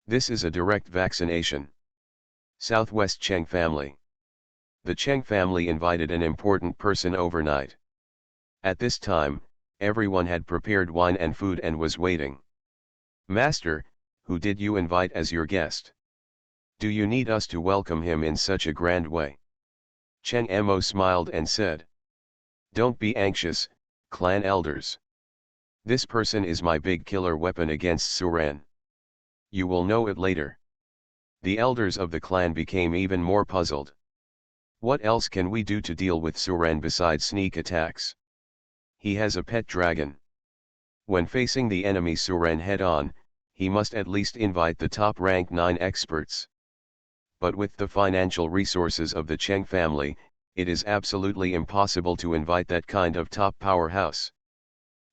This is a direct vaccination. Southwest Cheng family. The Cheng family invited an important person overnight. At this time, everyone had prepared wine and food and was waiting. Master, who did you invite as your guest? Do you need us to welcome him in such a grand way? Cheng Mo smiled and said. Don't be anxious, clan elders. This person is my big killer weapon against Su Ren. You will know it later. The elders of the clan became even more puzzled. What else can we do to deal with Su Ren besides sneak attacks? He has a pet dragon. When facing the enemy Su Ren head-on, he must at least invite the top-ranked 9 experts. But with the financial resources of the Cheng family, it is absolutely impossible to invite that kind of top powerhouse.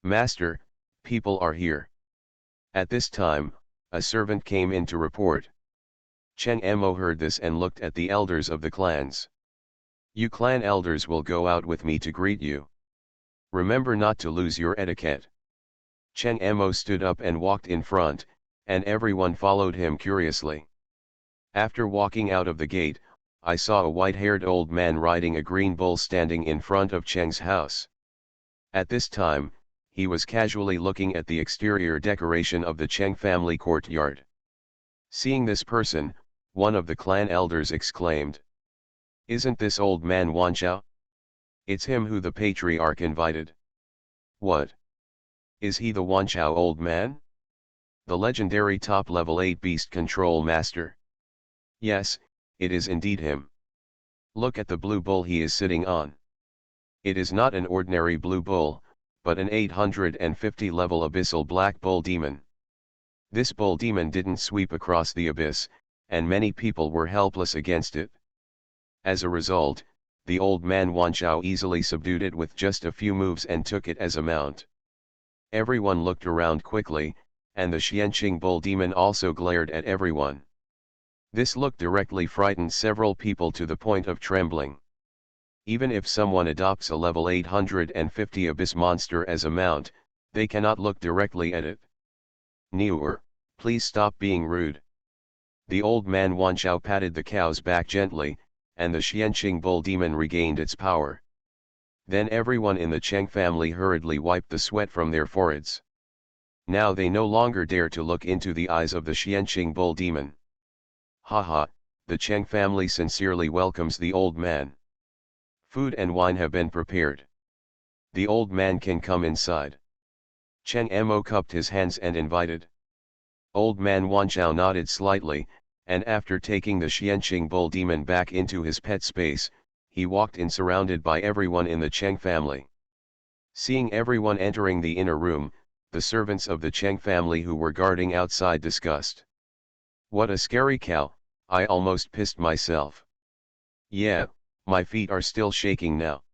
Master, people are here. At this time, a servant came in to report. Cheng Mo heard this and looked at the elders of the clans. You clan elders will go out with me to greet you. Remember not to lose your etiquette. Cheng Mo stood up and walked in front, and everyone followed him curiously. After walking out of the gate, I saw a white-haired old man riding a green bull standing in front of Cheng's house. At this time, he was casually looking at the exterior decoration of the Cheng family courtyard. Seeing this person, one of the clan elders exclaimed. Isn't this old man Wanchao? It's him who the patriarch invited. What? Is he the Wanchao old man? The legendary top-level 8 beast control master? Yes, it is indeed him. Look at the blue bull he is sitting on. It is not an ordinary blue bull, but an 850 level abyssal black bull demon. This bull demon didn't sweep across the abyss, and many people were helpless against it. As a result, the old man Wanchao easily subdued it with just a few moves and took it as a mount. Everyone looked around quickly, and the Xianqing bull demon also glared at everyone. This look directly frightened several people to the point of trembling. Even if someone adopts a level 850 abyss monster as a mount, they cannot look directly at it. Niur, please stop being rude. The old man Wanchao patted the cow's back gently, and the Xianqing bull demon regained its power. Then everyone in the Cheng family hurriedly wiped the sweat from their foreheads. Now they no longer dare to look into the eyes of the Xianqing bull demon. Haha, the Cheng family sincerely welcomes the old man. Food and wine have been prepared. The old man can come inside. Cheng Mo cupped his hands and invited. Old man Wanchao nodded slightly, and after taking the Xianqing bull demon back into his pet space, he walked in surrounded by everyone in the Cheng family. Seeing everyone entering the inner room, the servants of the Cheng family who were guarding outside discussed. What a scary cow, I almost pissed myself. Yeah, my feet are still shaking now.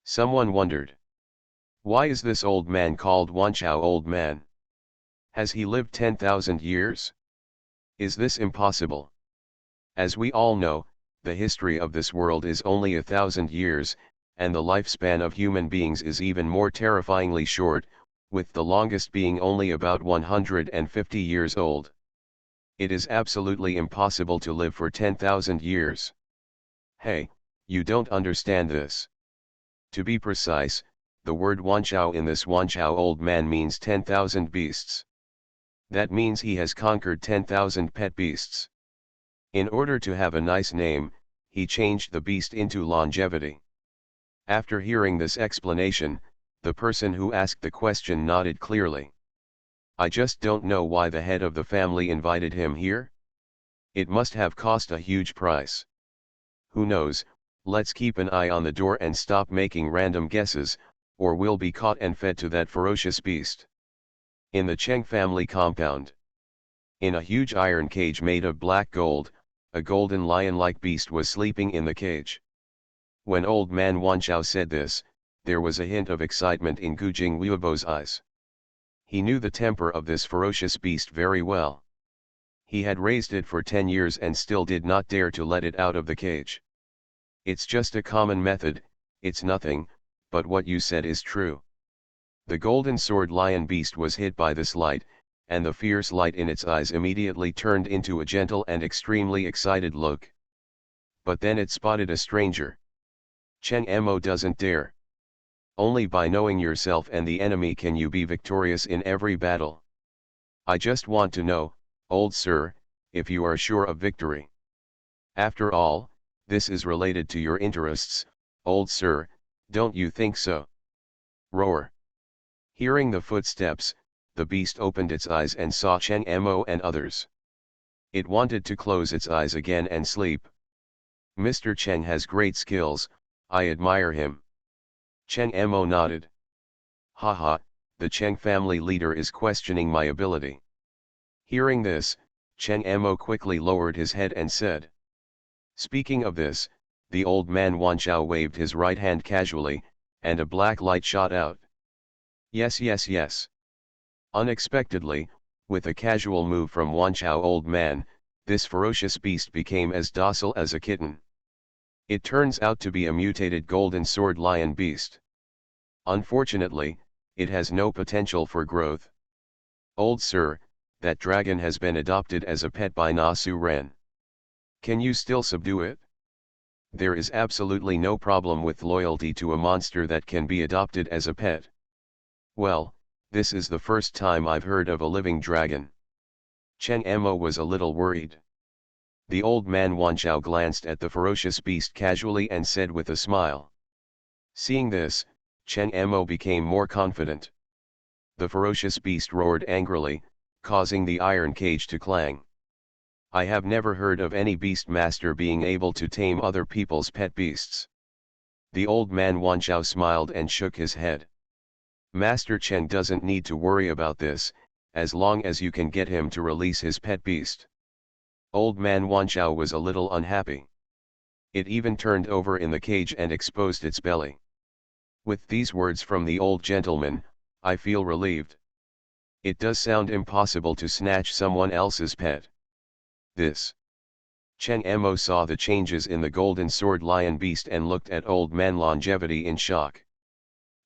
Someone wondered. Why is this old man called Wanchao old man? Has he lived 10,000 years? Is this impossible? As we all know, the history of this world is only 1,000 years, and the lifespan of human beings is even more terrifyingly short, with the longest being only about 150 years old. It is absolutely impossible to live for 10,000 years. Hey, you don't understand this. To be precise, the word Wanchao in this Wanchao old man means 10,000 beasts. That means he has conquered 10,000 pet beasts. In order to have a nice name, he changed the beast into longevity. After hearing this explanation, the person who asked the question nodded clearly. I just don't know why the head of the family invited him here. It must have cost a huge price. Who knows, let's keep an eye on the door and stop making random guesses, or we'll be caught and fed to that ferocious beast. In the Cheng family compound. In a huge iron cage made of black gold, a golden lion-like beast was sleeping in the cage. When old man Wanchao said this, there was a hint of excitement in Gu Jingwuobo's eyes. He knew the temper of this ferocious beast very well. He had raised it for 10 years and still did not dare to let it out of the cage. It's just a common method, it's nothing, but what you said is true. The golden sword lion beast was hit by this light, and the fierce light in its eyes immediately turned into a gentle and extremely excited look. But then it spotted a stranger. Cheng Mo doesn't dare. Only by knowing yourself and the enemy can you be victorious in every battle. I just want to know, old sir, if you are sure of victory. After all, this is related to your interests, old sir, don't you think so? Roar. Hearing the footsteps, the beast opened its eyes and saw Cheng Mo and others. It wanted to close its eyes again and sleep. Mr. Cheng has great skills, I admire him. Cheng Mo nodded. Haha, the Cheng family leader is questioning my ability. Hearing this, Cheng Mo quickly lowered his head and said. Speaking of this, the old man Wanchao waved his right hand casually, and a black light shot out. Yes, yes, yes. Unexpectedly, with a casual move from Wanchao old man, this ferocious beast became as docile as a kitten. It turns out to be a mutated golden sword lion beast. Unfortunately, it has no potential for growth. Old sir, that dragon has been adopted as a pet by Na Su Ren. Can you still subdue it? There is absolutely no problem with loyalty to a monster that can be adopted as a pet. Well, this is the first time I've heard of a living dragon. Cheng Mo was a little worried. The old man Wanchao glanced at the ferocious beast casually and said with a smile. Seeing this, Cheng Mo became more confident. The ferocious beast roared angrily, causing the iron cage to clang. I have never heard of any beast master being able to tame other people's pet beasts. The old man Wanchao smiled and shook his head. Master Cheng doesn't need to worry about this, as long as you can get him to release his pet beast. Old man Wanchao was a little unhappy. It even turned over in the cage and exposed its belly. With these words from the old gentleman, I feel relieved. It does sound impossible to snatch someone else's pet. This. Cheng Mo saw the changes in the golden sword lion beast and looked at old man Longevity in shock.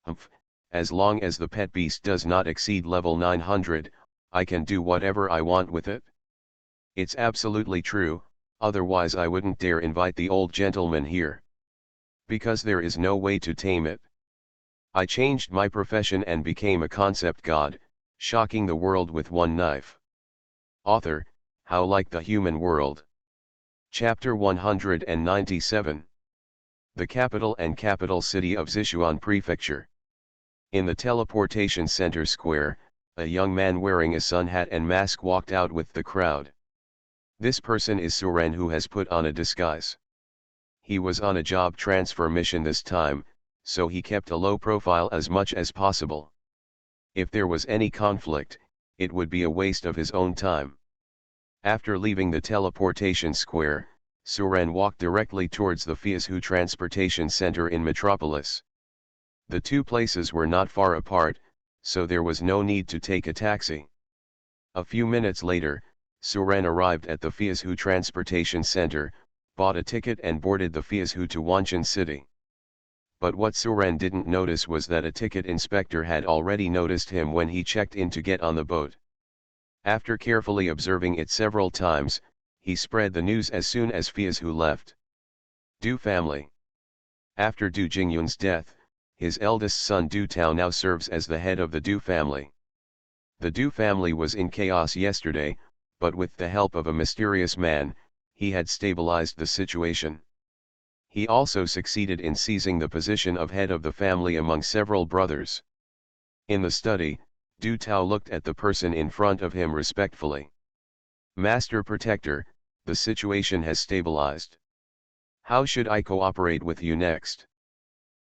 Humph, as long as the pet beast does not exceed level 900, I can do whatever I want with it. It's absolutely true, otherwise I wouldn't dare invite the old gentleman here. Because there is no way to tame it. I changed my profession and became a concept god, shocking the world with one knife. Author, How Like the Human World. Chapter 197. The capital and capital city of Sichuan Prefecture. In the teleportation center square, a young man wearing a sun hat and mask walked out with the crowd. This person is Suren, who has put on a disguise. He was on a job transfer mission this time, so he kept a low profile as much as possible. If there was any conflict, it would be a waste of his own time. After leaving the teleportation square, Suren walked directly towards the Fiashu Transportation Center in Metropolis. The two places were not far apart, so there was no need to take a taxi. A few minutes later, Suren arrived at the Fiashu Transportation Center, bought a ticket and boarded the Fiashu to Wanshan City. But what Suren didn't notice was that a ticket inspector had already noticed him when he checked in to get on the boat. After carefully observing it several times, he spread the news as soon as Fiashu left. Du family. After Du Jingyun's death, his eldest son Du Tao now serves as the head of the Du family. The Du family was in chaos yesterday, but with the help of a mysterious man, he had stabilized the situation. He also succeeded in seizing the position of head of the family among several brothers. In the study, Du Tao looked at the person in front of him respectfully. Master Protector, the situation has stabilized. How should I cooperate with you next?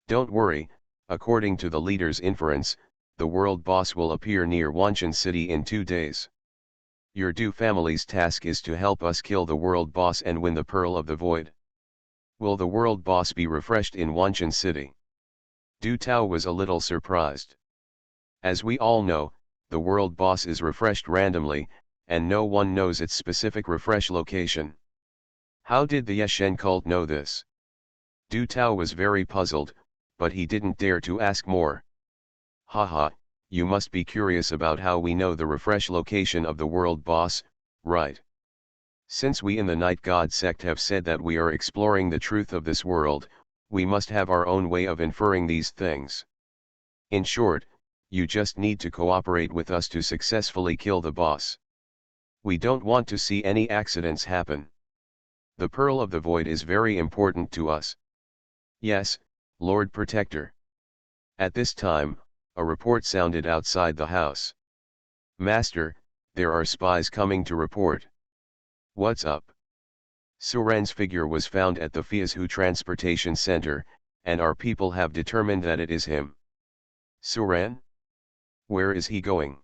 Don't worry, according to the leader's inference, the world boss will appear near Wanshan City in 2 days. Your Du family's task is to help us kill the world boss and win the Pearl of the Void. Will the world boss be refreshed in Wanchen City? Du Tao was a little surprised. As we all know, the world boss is refreshed randomly, and no one knows its specific refresh location. How did the Yeshen cult know this? Du Tao was very puzzled, but he didn't dare to ask more. Haha, you must be curious about how we know the refresh location of the world boss, right? Since we in the Night God sect have said that we are exploring the truth of this world, we must have our own way of inferring these things. In short, you just need to cooperate with us to successfully kill the boss. We don't want to see any accidents happen. The Pearl of the Void is very important to us. Yes, Lord Protector. At this time, a report sounded outside the house. Master, there are spies coming to report. What's up? Suren's figure was found at the Fiazhu Transportation Center, and our people have determined that it is him. Suren? Where is he going?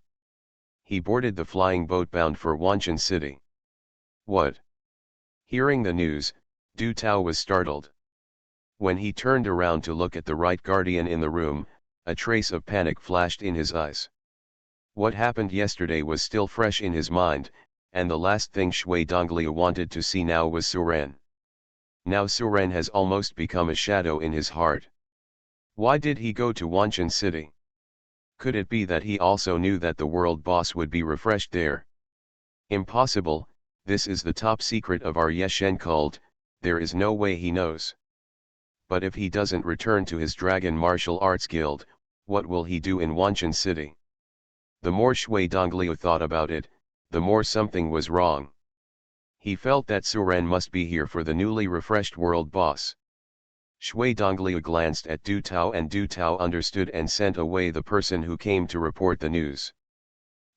He boarded the flying boat bound for Wanchen City. What? Hearing the news, Du Tao was startled. When he turned around to look at the right guardian in the room, a trace of panic flashed in his eyes. What happened yesterday was still fresh in his mind, and the last thing Shui Dongliu wanted to see now was Suren. Now Suren has almost become a shadow in his heart. Why did he go to Wanchen City? Could it be that he also knew that the world boss would be refreshed there? Impossible, this is the top secret of our Yeshen cult, there is no way he knows. But if he doesn't return to his Dragon Martial Arts Guild, what will he do in Wanchen City? The more Shui Dongliu thought about it, the more something was wrong. He felt that Suren must be here for the newly refreshed world boss. Shui Dongliu glanced at Du Tao, and Du Tao understood and sent away the person who came to report the news.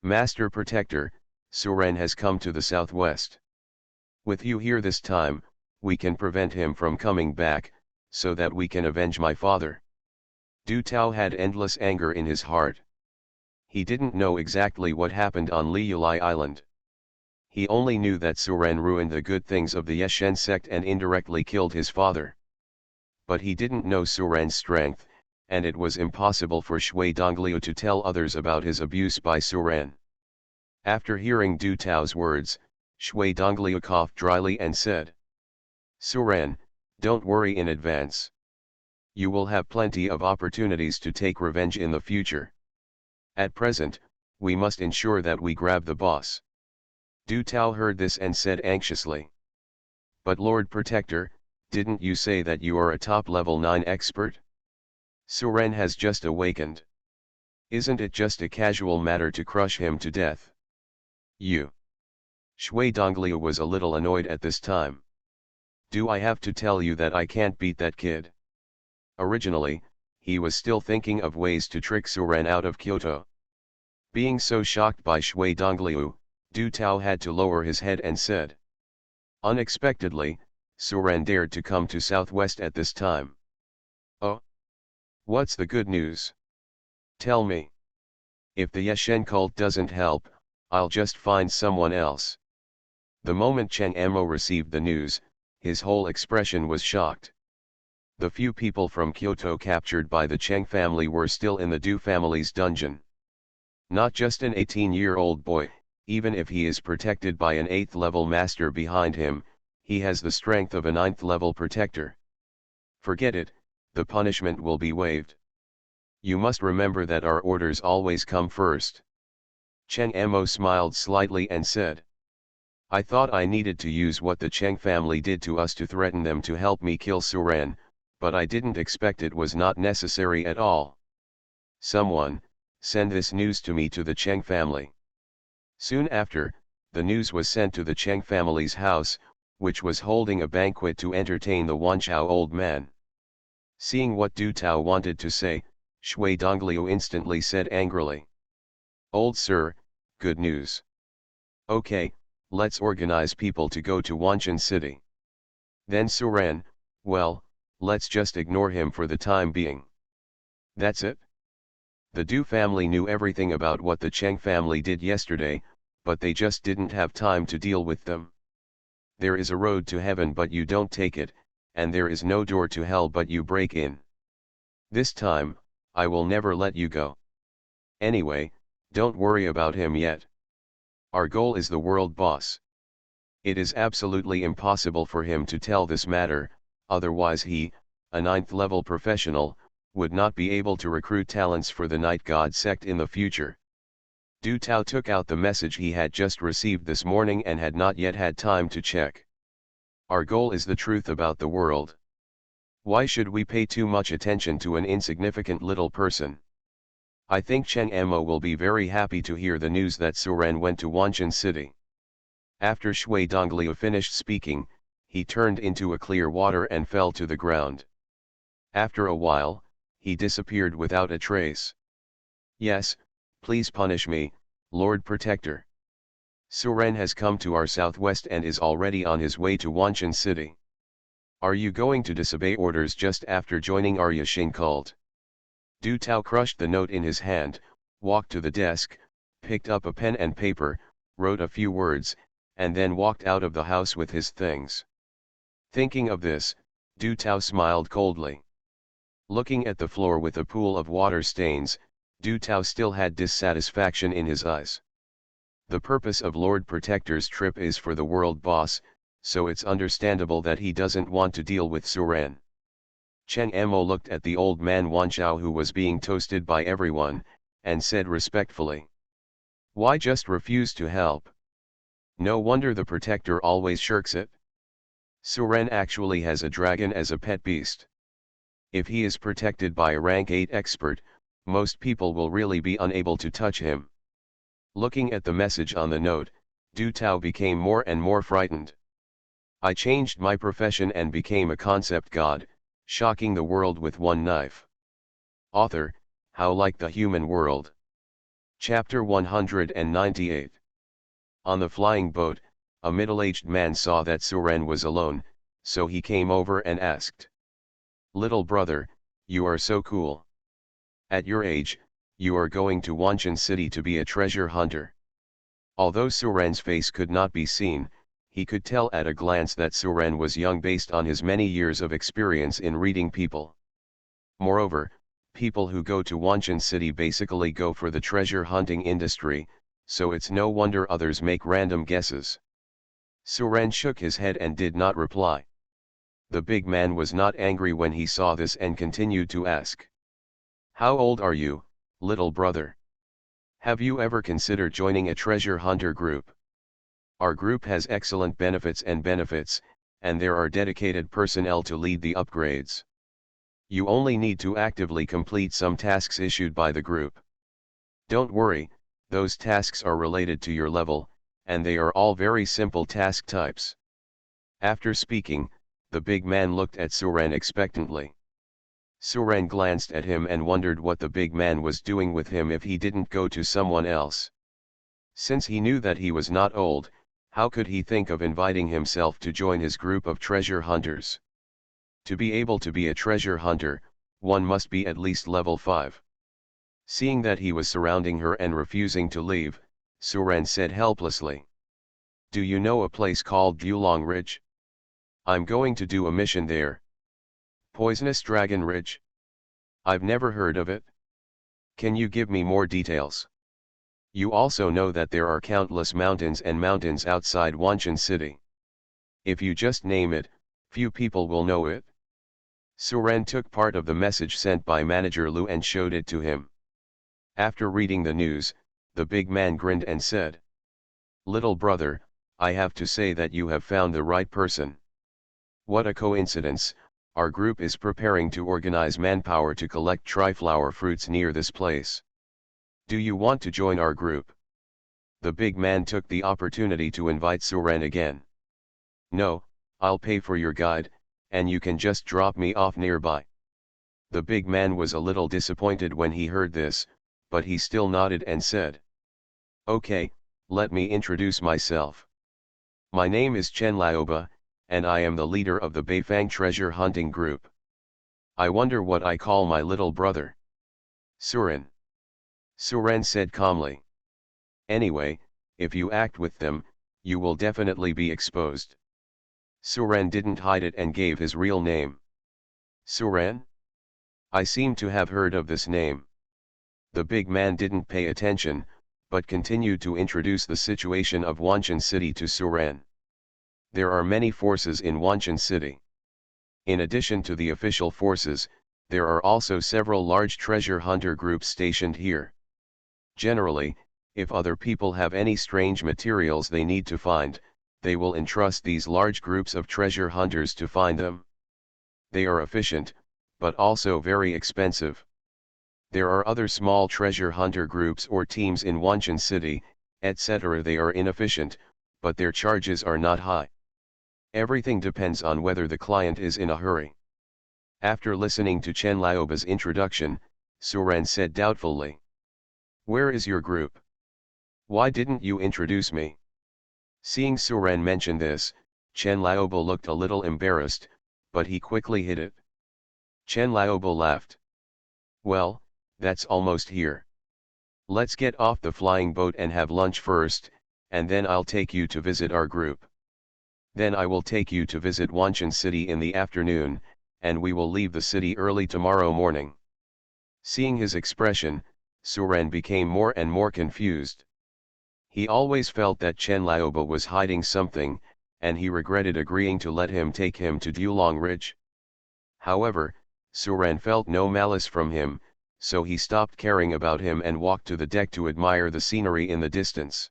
Master Protector, Suren has come to the southwest. With you here this time, we can prevent him from coming back, so that we can avenge my father. Du Tao had endless anger in his heart. He didn't know exactly what happened on Liulai Island. He only knew that Suren ruined the good things of the Yeshen sect and indirectly killed his father. But he didn't know Suren's strength, and it was impossible for Shui Dongliu to tell others about his abuse by Suren. After hearing Du Tao's words, Shui Dongliu coughed dryly and said, Suren, don't worry in advance. You will have plenty of opportunities to take revenge in the future. At present, we must ensure that we grab the boss. Du Tao heard this and said anxiously. But Lord Protector, didn't you say that you are a top level 9 expert? Suren has just awakened. Isn't it just a casual matter to crush him to death? You. Shui Dongliu was a little annoyed at this time. Do I have to tell you that I can't beat that kid? Originally, he was still thinking of ways to trick Suren out of Kyoto. Being so shocked by Shui Dongliu, Du Tao had to lower his head and said. Unexpectedly, Suren dared to come to southwest at this time. Oh? What's the good news? Tell me. If the Yeshen cult doesn't help, I'll just find someone else. The moment Cheng Amo received the news, his whole expression was shocked. The few people from Kyoto captured by the Cheng family were still in the Du family's dungeon. Not just an 18-year-old boy, even if he is protected by an 8th level master behind him, he has the strength of a 9th level protector. Forget it, the punishment will be waived. You must remember that our orders always come first. Cheng Amo smiled slightly and said. I thought I needed to use what the Cheng family did to us to threaten them to help me kill Suren, but I didn't expect it was not necessary at all. Someone, send this news to me to the Cheng family. Soon after, the news was sent to the Cheng family's house, which was holding a banquet to entertain the Wanchao old man. Seeing what Du Tao wanted to say, Shui Dongliu instantly said angrily. Old sir, good news. Okay, let's organize people to go to Wanchen City. Then Suren, well, let's just ignore him for the time being. That's it? The Du family knew everything about what the Cheng family did yesterday, but they just didn't have time to deal with them. There is a road to heaven but you don't take it, and there is no door to hell but you break in. This time, I will never let you go. Anyway, don't worry about him yet. Our goal is the world boss. It is absolutely impossible for him to tell this matter, otherwise he, a 9th level professional, would not be able to recruit talents for the Night God sect in the future. Du Tao took out the message he had just received this morning and had not yet had time to check. Our goal is the truth about the world. Why should we pay too much attention to an insignificant little person? I think Chen Emo will be very happy to hear the news that Suren went to Wanchen City. After Shui Dongliu finished speaking, he turned into a clear water and fell to the ground. After a while, he disappeared without a trace. Yes, please punish me, Lord Protector. Suren has come to our southwest and is already on his way to Wanchen City. Are you going to disobey orders just after joining our Yashin cult? Du Tao crushed the note in his hand, walked to the desk, picked up a pen and paper, wrote a few words, and then walked out of the house with his things. Thinking of this, Du Tao smiled coldly. Looking at the floor with a pool of water stains, Du Tao still had dissatisfaction in his eyes. The purpose of Lord Protector's trip is for the world boss, so it's understandable that he doesn't want to deal with Suren. Chen Emo looked at the old man Wanchao who was being toasted by everyone, and said respectfully. Why just refuse to help? No wonder the Protector always shirks it. Suren actually has a dragon as a pet beast. If he is protected by a rank 8 expert, most people will really be unable to touch him. Looking at the message on the note, Du Tao became more and more frightened. I changed my profession and became a concept god, shocking the world with one knife. Author, How Like the Human World. Chapter 198. On the flying boat, a middle-aged man saw that Suren was alone, so he came over and asked. Little brother, you are so cool. At your age, you are going to Wanchen City to be a treasure hunter. Although Suren's face could not be seen, he could tell at a glance that Suren was young based on his many years of experience in reading people. Moreover, people who go to Wanchen City basically go for the treasure hunting industry, so it's no wonder others make random guesses. Suren shook his head and did not reply. The big man was not angry when he saw this and continued to ask. How old are you, little brother? Have you ever considered joining a treasure hunter group? Our group has excellent benefits, and there are dedicated personnel to lead the upgrades. You only need to actively complete some tasks issued by the group. Don't worry, those tasks are related to your level, and they are all very simple task types. After speaking, the big man looked at Suren expectantly. Suren glanced at him and wondered what the big man was doing with him if he didn't go to someone else. Since he knew that he was not old, how could he think of inviting himself to join his group of treasure hunters? To be able to be a treasure hunter, one must be at least level 5. Seeing that he was surrounding her and refusing to leave, Suren said helplessly. Do you know a place called Gulong Ridge? I'm going to do a mission there. Poisonous Dragon Ridge? I've never heard of it. Can you give me more details? You also know that there are countless mountains and mountains outside Wanchen City. If you just name it, few people will know it. Suren took part of the message sent by Manager Lu and showed it to him. After reading the news, the big man grinned and said. Little brother, I have to say that you have found the right person. What a coincidence, our group is preparing to organize manpower to collect triflower fruits near this place. Do you want to join our group? The big man took the opportunity to invite Suren again. No, I'll pay for your guide, and you can just drop me off nearby. The big man was a little disappointed when he heard this, but he still nodded and said. Okay, let me introduce myself. My name is Chen Laoba, and I am the leader of the Beifang treasure hunting group. I wonder what I call my little brother. Suren. Suren said calmly. Anyway, if you act with them, you will definitely be exposed. Suren didn't hide it and gave his real name. Suren? I seem to have heard of this name. The big man didn't pay attention, but continued to introduce the situation of Wanshan City to Suren. There are many forces in Wanshan City. In addition to the official forces, there are also several large treasure hunter groups stationed here. Generally, if other people have any strange materials they need to find, they will entrust these large groups of treasure hunters to find them. They are efficient, but also very expensive. There are other small treasure hunter groups or teams in Wanshan City, etc. They are inefficient, but their charges are not high. Everything depends on whether the client is in a hurry. After listening to Chen Laoba's introduction, Suren said doubtfully, "Where is your group? Why didn't you introduce me?" Seeing Suren mention this, Chen Laoba looked a little embarrassed, but he quickly hid it. Chen Laoba laughed. "Well, that's almost here. Let's get off the flying boat and have lunch first, and then I'll take you to visit our group. Then I will take you to visit Wanshan City in the afternoon, and we will leave the city early tomorrow morning." Seeing his expression, Suren became more and more confused. He always felt that Chen Laoba was hiding something, and he regretted agreeing to let him take him to Dulong Ridge. However, Suren felt no malice from him, so he stopped caring about him and walked to the deck to admire the scenery in the distance.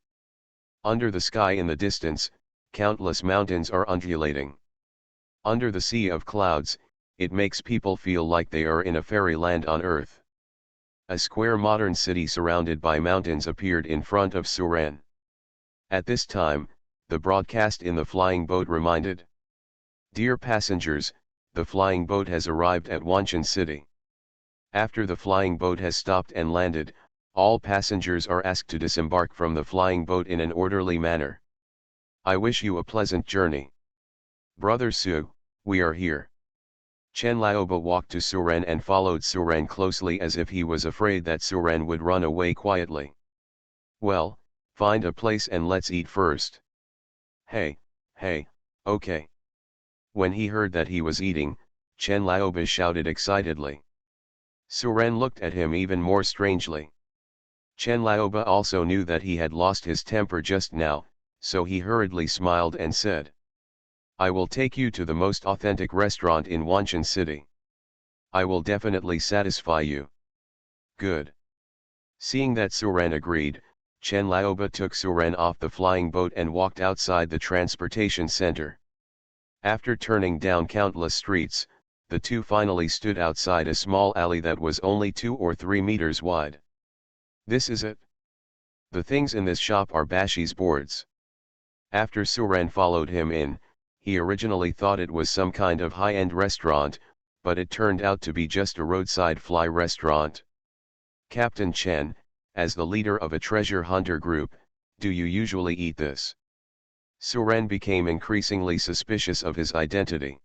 Under the sky in the distance, countless mountains are undulating. Under the sea of clouds, it makes people feel like they are in a fairyland on earth. A square modern city surrounded by mountains appeared in front of Suren. At this time, the broadcast in the flying boat reminded, "Dear passengers, the flying boat has arrived at Wanshan City. After the flying boat has stopped and landed, all passengers are asked to disembark from the flying boat in an orderly manner. I wish you a pleasant journey. Brother Su, we are here." Chen Laoba walked to Suren and followed Suren closely as if he was afraid that Suren would run away quietly. "Well, find a place and let's eat first." Hey, okay." When he heard that he was eating, Chen Laoba shouted excitedly. Suren looked at him even more strangely. Chen Laoba also knew that he had lost his temper just now, so he hurriedly smiled and said, "I will take you to the most authentic restaurant in Wanshan City. I will definitely satisfy you." "Good." Seeing that Suren agreed, Chen Laoba took Suren off the flying boat and walked outside the transportation center. After turning down countless streets, the two finally stood outside a small alley that was only 2 or 3 meters wide. "This is it. The things in this shop are Bashi's boards." After Suren followed him in, he originally thought it was some kind of high-end restaurant, but it turned out to be just a roadside fly restaurant. "Captain Chen, as the leader of a treasure hunter group, do you usually eat this?" Suren became increasingly suspicious of his identity.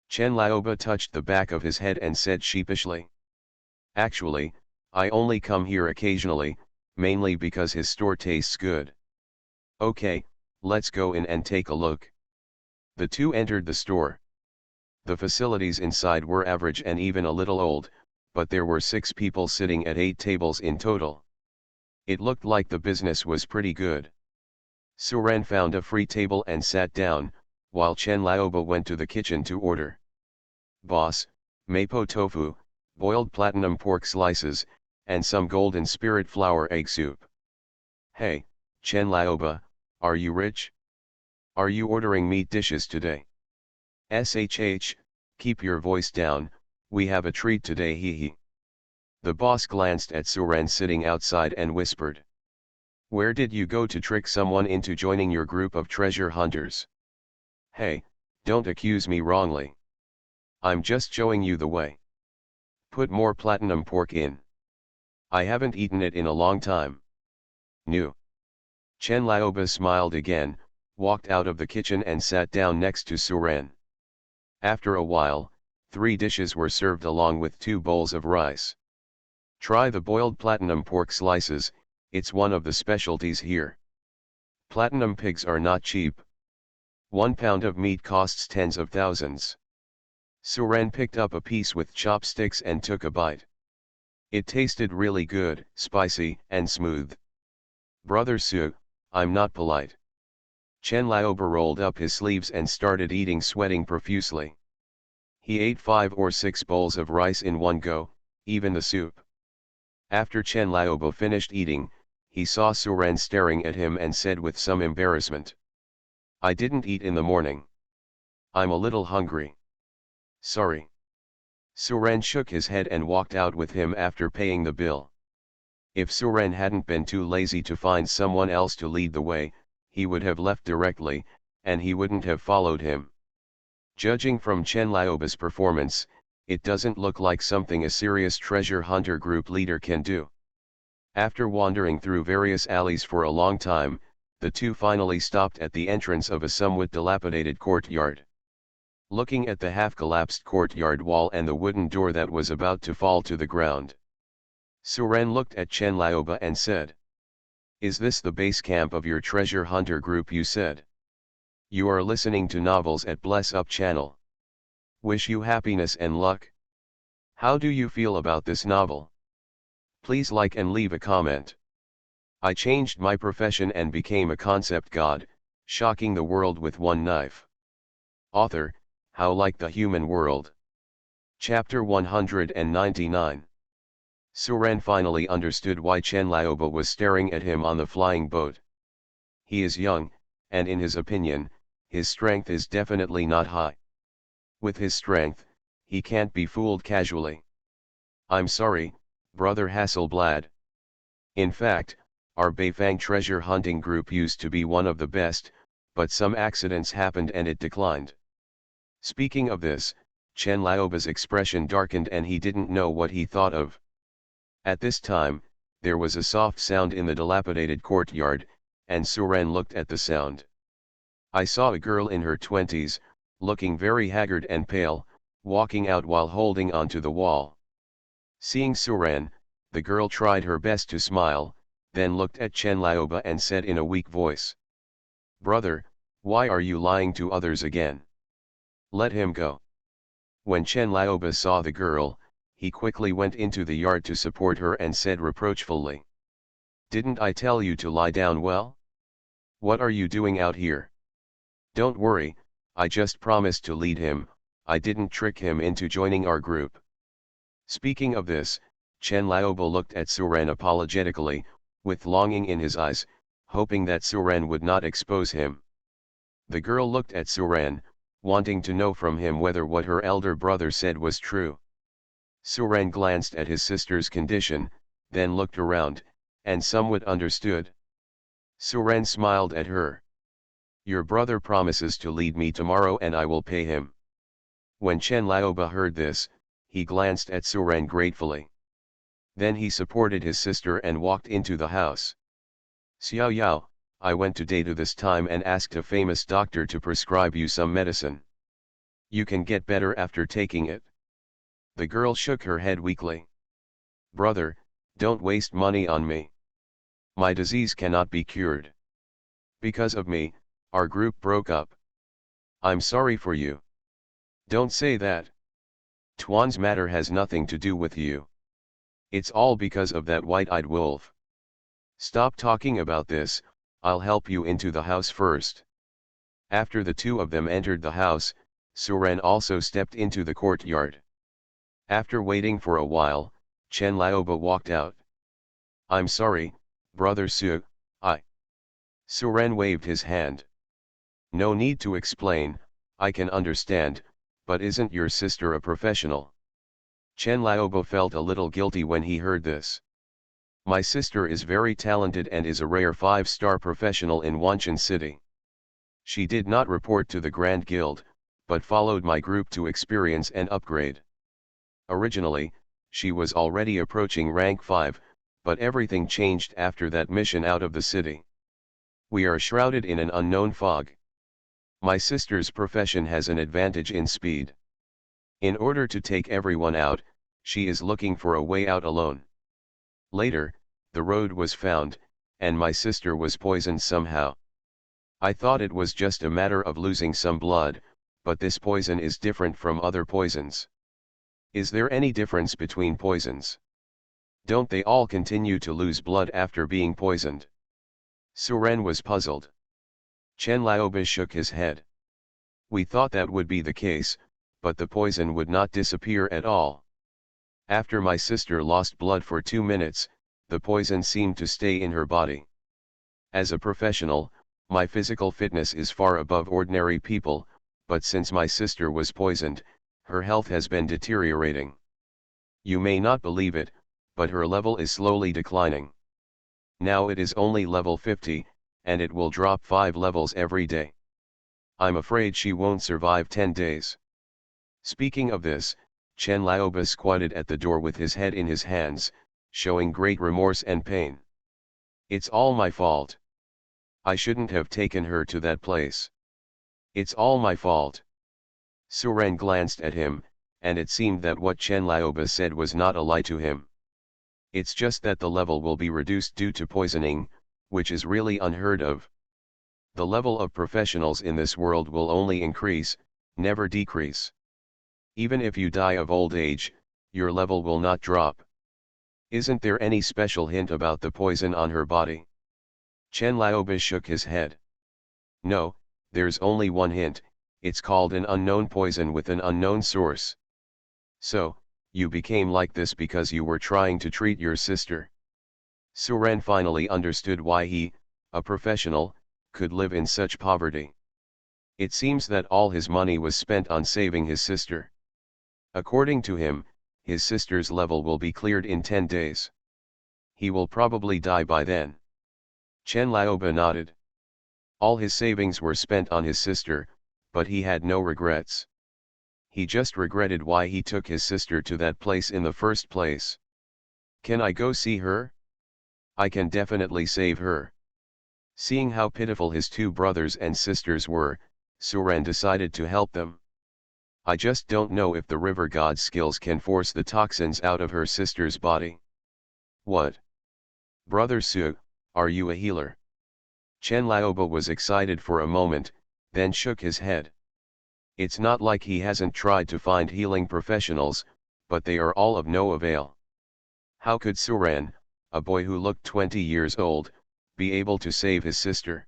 Chen Laoba touched the back of his head and said sheepishly, "Actually, I only come here occasionally, mainly because his store tastes good." "Okay, let's go in and take a look." The two entered the store. The facilities inside were average and even a little old, but there were 6 people sitting at 8 tables in total. It looked like the business was pretty good. Suren found a free table and sat down, while Chen Laoba went to the kitchen to order. "Boss, mapo tofu, boiled platinum pork slices, and some golden spirit flour egg soup." "Hey, Chen Laoba, are you rich? Are you ordering meat dishes today?" "Shh, keep your voice down, we have a treat today, hee." The boss glanced at Suren sitting outside and whispered, "Where did you go to trick someone into joining your group of treasure hunters?" "Hey, don't accuse me wrongly. I'm just showing you the way. Put more platinum pork in. I haven't eaten it in a long time." "New." Chen Laoba smiled again, walked out of the kitchen and sat down next to Suren. After a while, 3 dishes were served along with 2 bowls of rice. "Try the boiled platinum pork slices, it's one of the specialties here." Platinum pigs are not cheap. 1 pound of meat costs tens of thousands. Suren picked up a piece with chopsticks and took a bite. It tasted really good, spicy, and smooth. Brother Su, I'm not polite. Chen Laoba rolled up his sleeves and started eating, sweating profusely. He ate 5 or 6 bowls of rice in one go, even the soup. After Chen Laoba finished eating, he saw Suren staring at him and said with some embarrassment, "I didn't eat in the morning. I'm a little hungry." "Sorry." Suren shook his head and walked out with him after paying the bill. If Suren hadn't been too lazy to find someone else to lead the way, he would have left directly, and he wouldn't have followed him. Judging from Chen Laoba's performance, it doesn't look like something a serious treasure hunter group leader can do. After wandering through various alleys for a long time, the two finally stopped at the entrance of a somewhat dilapidated courtyard. Looking at the half-collapsed courtyard wall and the wooden door that was about to fall to the ground, Suren looked at Chen Laoba and said, "Is this the base camp of your treasure hunter group you said? You are listening to novels at Bless Up channel. Wish you happiness and luck. How do you feel about this novel? Please like and leave a comment. I changed my profession and became a concept god, shocking the world with one knife." Author, How Like the Human World. Chapter 199. Suren finally understood why Chen Laoba was staring at him on the flying boat. He is young, and in his opinion, his strength is definitely not high. With his strength, he can't be fooled casually. "I'm sorry, Brother Hasselblad. In fact, our Beifang treasure hunting group used to be one of the best, but some accidents happened and it declined." Speaking of this, Chen Laoba's expression darkened and he didn't know what he thought of. At this time, there was a soft sound in the dilapidated courtyard, and Suren looked at the sound. I saw a girl in her 20s, looking very haggard and pale, walking out while holding onto the wall. Seeing Suren, the girl tried her best to smile, then looked at Chen Laoba and said in a weak voice, "Brother, why are you lying to others again? Let him go." When Chen Laoba saw the girl, he quickly went into the yard to support her and said reproachfully, "Didn't I tell you to lie down? Well? What are you doing out here? Don't worry, I just promised to lead him, I didn't trick him into joining our group." Speaking of this, Chen Laoba looked at Suren apologetically, with longing in his eyes, hoping that Suren would not expose him. The girl looked at Suren, wanting to know from him whether what her elder brother said was true. Suren glanced at his sister's condition, then looked around, and somewhat understood. Suren smiled at her. "Your brother promises to lead me tomorrow and I will pay him." When Chen Laoba heard this, he glanced at Suren gratefully. Then he supported his sister and walked into the house. "Xiao Yao, I went to Data this time and asked a famous doctor to prescribe you some medicine. You can get better after taking it." The girl shook her head weakly. "Brother, don't waste money on me. My disease cannot be cured. Because of me, our group broke up. I'm sorry for you." "Don't say that. Tuan's matter has nothing to do with you. It's all because of that white-eyed wolf. Stop talking about this, I'll help you into the house first." After the two of them entered the house, Suren also stepped into the courtyard. After waiting for a while, Chen Laoba walked out. "I'm sorry, Brother Su, Suren waved his hand. "No need to explain, I can understand, but isn't your sister a professional?" Chen Laoba felt a little guilty when he heard this. "My sister is very talented and is a rare 5-star professional in Wanshan City. She did not report to the Grand Guild, but followed my group to experience and upgrade. Originally, she was already approaching rank 5, but everything changed after that mission out of the city. We are shrouded in an unknown fog. My sister's profession has an advantage in speed. In order to take everyone out, she is looking for a way out alone. Later, the road was found, and my sister was poisoned somehow. I thought it was just a matter of losing some blood, but this poison is different from other poisons. Is there any difference between poisons? Don't they all continue to lose blood after being poisoned? Suren was puzzled. Chen Laoba shook his head. We thought that would be the case, but the poison would not disappear at all. After my sister lost blood for 2 minutes, the poison seemed to stay in her body. As a professional, my physical fitness is far above ordinary people, but since my sister was poisoned, her health has been deteriorating. You may not believe it, but her level is slowly declining. Now it is only level 50, and it will drop 5 levels every day. I'm afraid she won't survive 10 days. Speaking of this, Chen Laoba squatted at the door with his head in his hands, showing great remorse and pain. It's all my fault. I shouldn't have taken her to that place. It's all my fault. Suren glanced at him, and it seemed that what Chen Laoba said was not a lie to him. It's just that the level will be reduced due to poisoning, which is really unheard of. The level of professionals in this world will only increase, never decrease. Even if you die of old age, your level will not drop. Isn't there any special hint about the poison on her body? Chen Laoba shook his head. No, there's only one hint, it's called an unknown poison with an unknown source. So, you became like this because you were trying to treat your sister. Suren finally understood why he, a professional, could live in such poverty. It seems that all his money was spent on saving his sister. According to him, his sister's level will be cleared in 10 days. He will probably die by then. Chen Laoba nodded. All his savings were spent on his sister, but he had no regrets. He just regretted why he took his sister to that place in the first place. Can I go see her? I can definitely save her. Seeing how pitiful his 2 brothers and sisters were, Suren decided to help them. I just don't know if the river god's skills can force the toxins out of her sister's body. What? Brother Su, are you a healer? Chen Laoba was excited for a moment, then shook his head. It's not like he hasn't tried to find healing professionals, but they are all of no avail. How could Suren, a boy who looked 20 years old, be able to save his sister?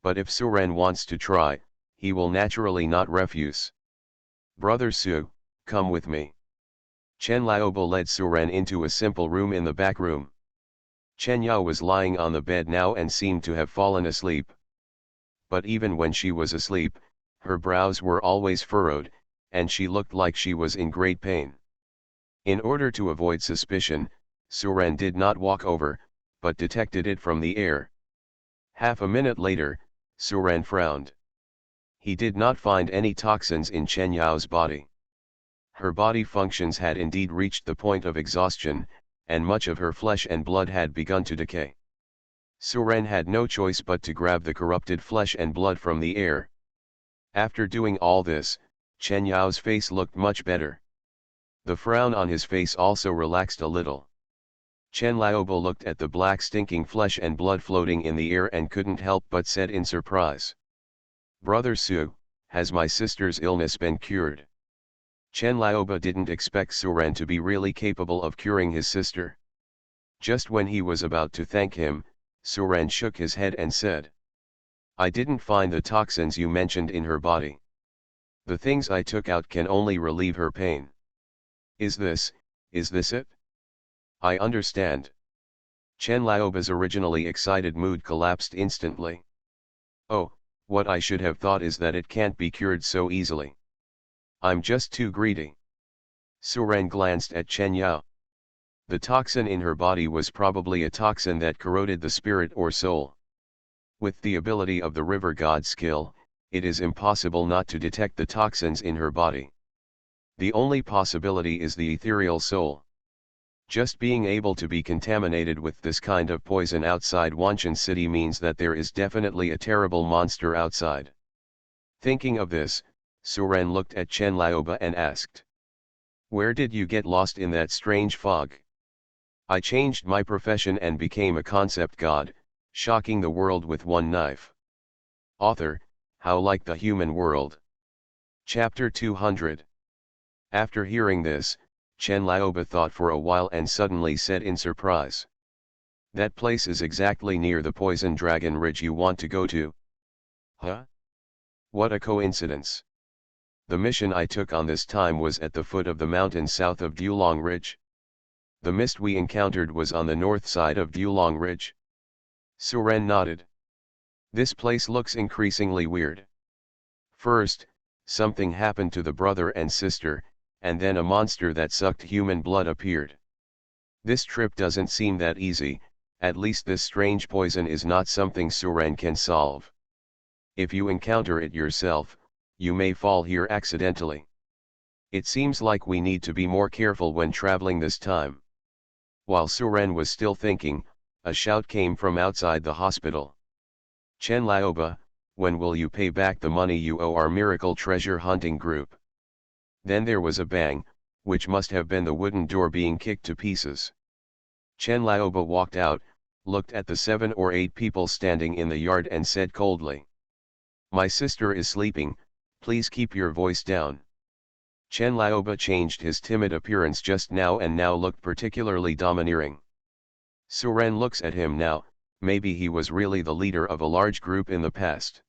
But if Suren wants to try, he will naturally not refuse. Brother Su, come with me. Chen Laoba led Suren into a simple room in the back room. Chen Yao was lying on the bed now and seemed to have fallen asleep. But even when she was asleep, her brows were always furrowed, and she looked like she was in great pain. In order to avoid suspicion, Suren did not walk over, but detected it from the air. Half a minute later, Suren frowned. He did not find any toxins in Chen Yao's body. Her body functions had indeed reached the point of exhaustion, and much of her flesh and blood had begun to decay. Suren had no choice but to grab the corrupted flesh and blood from the air. After doing all this, Chen Yao's face looked much better. The frown on his face also relaxed a little. Chen Laoba looked at the black stinking flesh and blood floating in the air and couldn't help but said in surprise. Brother Su, has my sister's illness been cured? Chen Laoba didn't expect Suren to be really capable of curing his sister. Just when he was about to thank him, Suren shook his head and said, I didn't find the toxins you mentioned in her body. The things I took out can only relieve her pain. Is this it? I understand. Chen Laoba's originally excited mood collapsed instantly. Oh, what I should have thought is that it can't be cured so easily. I'm just too greedy. Suren glanced at Chen Yao. The toxin in her body was probably a toxin that corroded the spirit or soul. With the ability of the river god skill, it is impossible not to detect the toxins in her body. The only possibility is the ethereal soul. Just being able to be contaminated with this kind of poison outside Wanshan City means that there is definitely a terrible monster outside. Thinking of this, Suren looked at Chen Laoba and asked, where did you get lost in that strange fog? I changed my profession and became a concept god, shocking the world with one knife. Author, How Like the Human World. Chapter 200. After hearing this, Chen Laoba thought for a while and suddenly said in surprise. That place is exactly near the Poison Dragon Ridge you want to go to. Huh? What a coincidence. The mission I took on this time was at the foot of the mountain south of Dulong Ridge. The mist we encountered was on the north side of Dulong Ridge. Suren nodded. This place looks increasingly weird. First, something happened to the brother and sister, and then a monster that sucked human blood appeared. This trip doesn't seem that easy, at least this strange poison is not something Suren can solve. If you encounter it yourself, you may fall here accidentally. It seems like we need to be more careful when traveling this time. While Suren was still thinking, a shout came from outside the hospital. Chen Laoba, when will you pay back the money you owe our miracle treasure hunting group? Then there was a bang, which must have been the wooden door being kicked to pieces. Chen Laoba walked out, looked at the 7 or 8 people standing in the yard and said coldly. My sister is sleeping, please keep your voice down. Chen Laoba changed his timid appearance just now and now looked particularly domineering. Suren looks at him now, maybe he was really the leader of a large group in the past.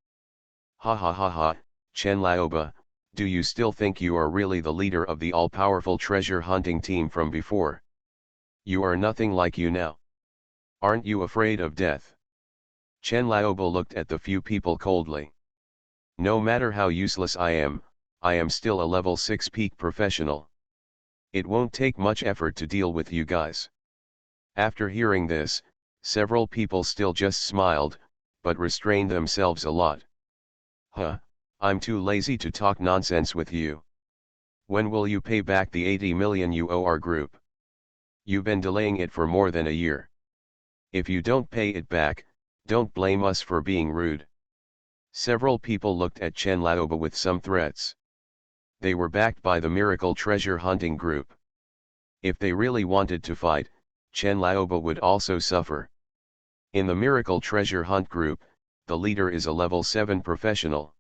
Ha ha ha ha, Chen Laoba, do you still think you are really the leader of the all-powerful treasure hunting team from before? You are nothing like you now. Aren't you afraid of death? Chen Laoba looked at the few people coldly. No matter how useless I am still a level 6 peak professional. It won't take much effort to deal with you guys. After hearing this, several people still just smiled, but restrained themselves a lot. Huh, I'm too lazy to talk nonsense with you. When will you pay back the 80 million you owe our group? You've been delaying it for more than a year. If you don't pay it back, don't blame us for being rude. Several people looked at Chen Laoba with some threats. They were backed by the miracle treasure hunting group. If they really wanted to fight, Chen Laoba would also suffer. In the miracle treasure hunt group, the leader is a level 7 professional.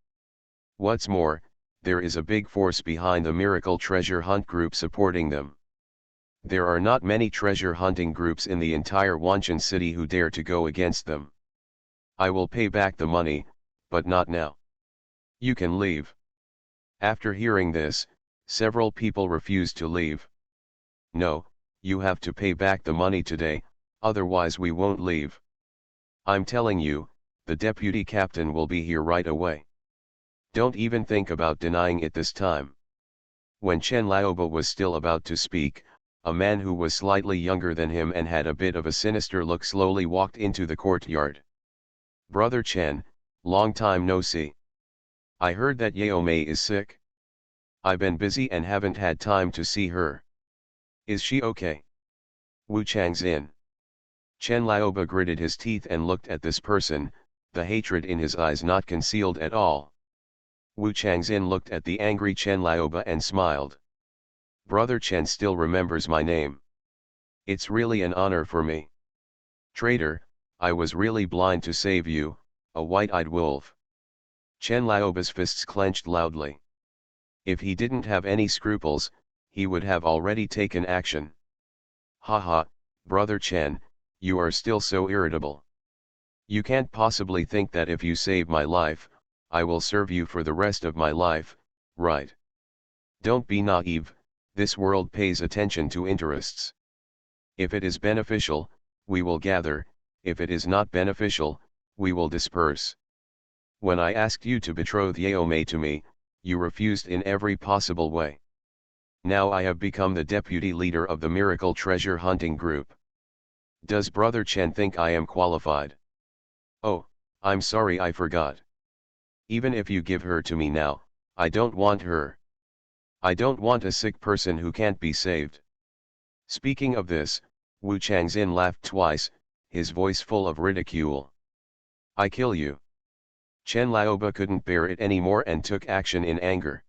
What's more, there is a big force behind the miracle treasure hunt group supporting them. There are not many treasure hunting groups in the entire Wanshan city who dare to go against them. I will pay back the money, but not now. You can leave. After hearing this, several people refused to leave. No, you have to pay back the money today, otherwise we won't leave. I'm telling you, the deputy captain will be here right away. Don't even think about denying it this time. When Chen Laoba was still about to speak, a man who was slightly younger than him and had a bit of a sinister look slowly walked into the courtyard. Brother Chen, long time no see. I heard that Yao Mei is sick. I've been busy and haven't had time to see her. Is she okay? Wu Changxin. Chen Laoba gritted his teeth and looked at this person, the hatred in his eyes not concealed at all. Wu Changxin looked at the angry Chen Laoba and smiled. Brother Chen still remembers my name. It's really an honor for me. Traitor, I was really blind to save you, a white-eyed wolf. Chen Laoba's fists clenched loudly. If he didn't have any scruples, he would have already taken action. Haha, Brother Chen, you are still so irritable. You can't possibly think that if you save my life, I will serve you for the rest of my life, right? Don't be naive, this world pays attention to interests. If it is beneficial, we will gather, if it is not beneficial, we will disperse. When I asked you to betroth Yao Mei to me, you refused in every possible way. Now I have become the deputy leader of the miracle treasure hunting group. Does Brother Chen think I am qualified? Oh, I'm sorry I forgot. Even if you give her to me now, I don't want her. I don't want a sick person who can't be saved. Speaking of this, Wu Changxin laughed twice, his voice full of ridicule. I kill you. Chen Laoba couldn't bear it anymore and took action in anger.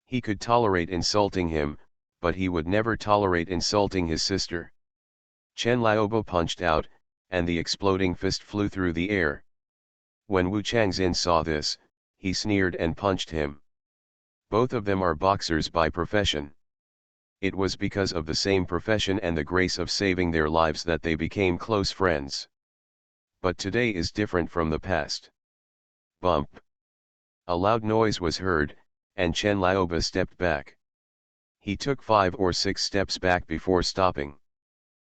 He could tolerate insulting him, but he would never tolerate insulting his sister. Chen Laoba punched out, and the exploding fist flew through the air. When Wu Changxin saw this, he sneered and punched him. Both of them are boxers by profession. It was because of the same profession and the grace of saving their lives that they became close friends. But today is different from the past. Bump. A loud noise was heard, and Chen Laoba stepped back. He took 5 or 6 steps back before stopping.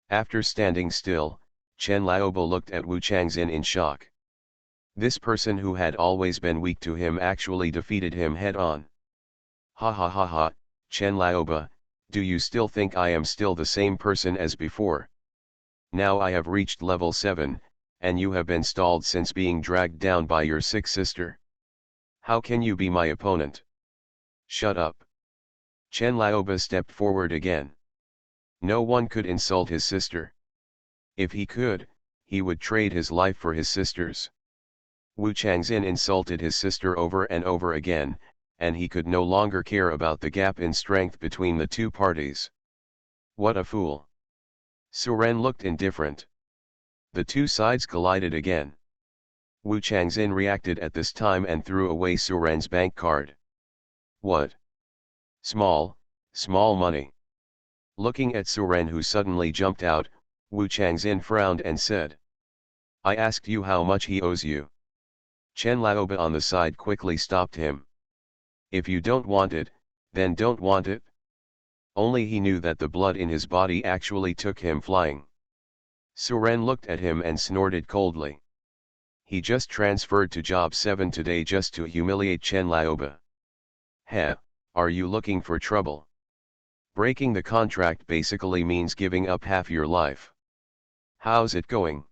After standing still, Chen Laoba looked at Wu Changxin in shock. This person who had always been weak to him actually defeated him head-on. Ha ha ha ha, Chen Laoba, do you still think I am still the same person as before? Now I have reached level 7, and you have been stalled since being dragged down by your sick sister. How can you be my opponent? Shut up. Chen Laoba stepped forward again. No one could insult his sister. If he could, he would trade his life for his sister's. Wu Changxin insulted his sister over and over again, and he could no longer care about the gap in strength between the two parties. What a fool. Su Ren looked indifferent. The two sides collided again. Wu Changxin reacted at this time and threw away Su Ren's bank card. What? Small money. Looking at Su Ren, who suddenly jumped out, Wu Changxin frowned and said, I asked you how much he owes you. Chen Laoba on the side quickly stopped him. If you don't want it, then don't want it. Only he knew that the blood in his body actually took him flying. Su Ren looked at him and snorted coldly. He just transferred to job 7 today just to humiliate Chen Laoba. Heh, are you looking for trouble? Breaking the contract basically means giving up half your life. How's it going?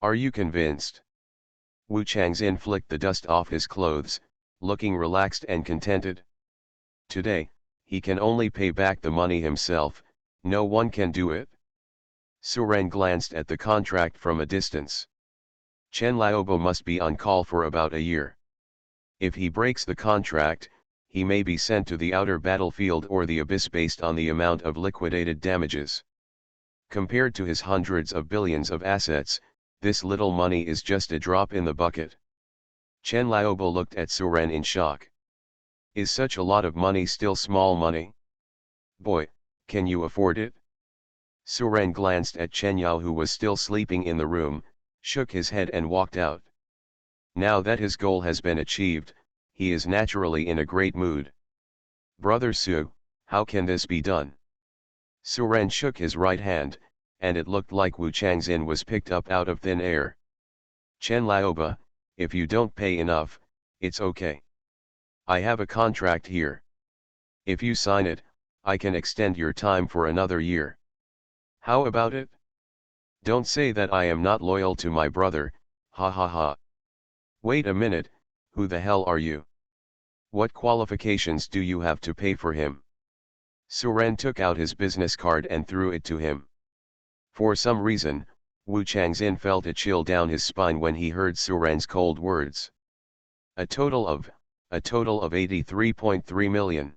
Are you convinced? Wu Changxin flicked the dust off his clothes, looking relaxed and contented. Today, he can only pay back the money himself, no one can do it. Su Ren glanced at the contract from a distance. Chen Laoba must be on call for about a year. If he breaks the contract, he may be sent to the outer battlefield or the abyss based on the amount of liquidated damages. Compared to his hundreds of billions of assets, this little money is just a drop in the bucket. Chen Laoba looked at Su Ren in shock. Is such a lot of money still small money? Boy, can you afford it? Su Ren glanced at Chen Yao, who was still sleeping in the room, shook his head and walked out. Now that his goal has been achieved, he is naturally in a great mood. Brother Su, how can this be done? Su Ren shook his right hand, and it looked like Wu Changxin was picked up out of thin air. Chen Laoba, if you don't pay enough, it's okay. I have a contract here. If you sign it, I can extend your time for another year. How about it? Don't say that I am not loyal to my brother, ha ha ha. Wait a minute, who the hell are you? What qualifications do you have to pay for him? Su Ren took out his business card and threw it to him. For some reason, Wu Changxin felt a chill down his spine when he heard Su Ren's cold words. A total of 83.3 million.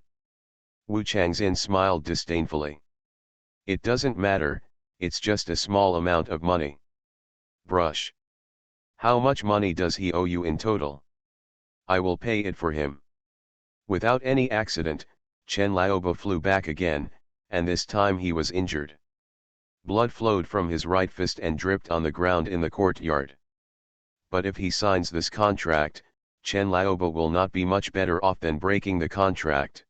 Wu Changxin smiled disdainfully. It doesn't matter, it's just a small amount of money. Brush. How much money does he owe you in total? I will pay it for him. Without any accident, Chen Laoba flew back again, and this time he was injured. Blood flowed from his right fist and dripped on the ground in the courtyard. But if he signs this contract, Chen Laoba will not be much better off than breaking the contract.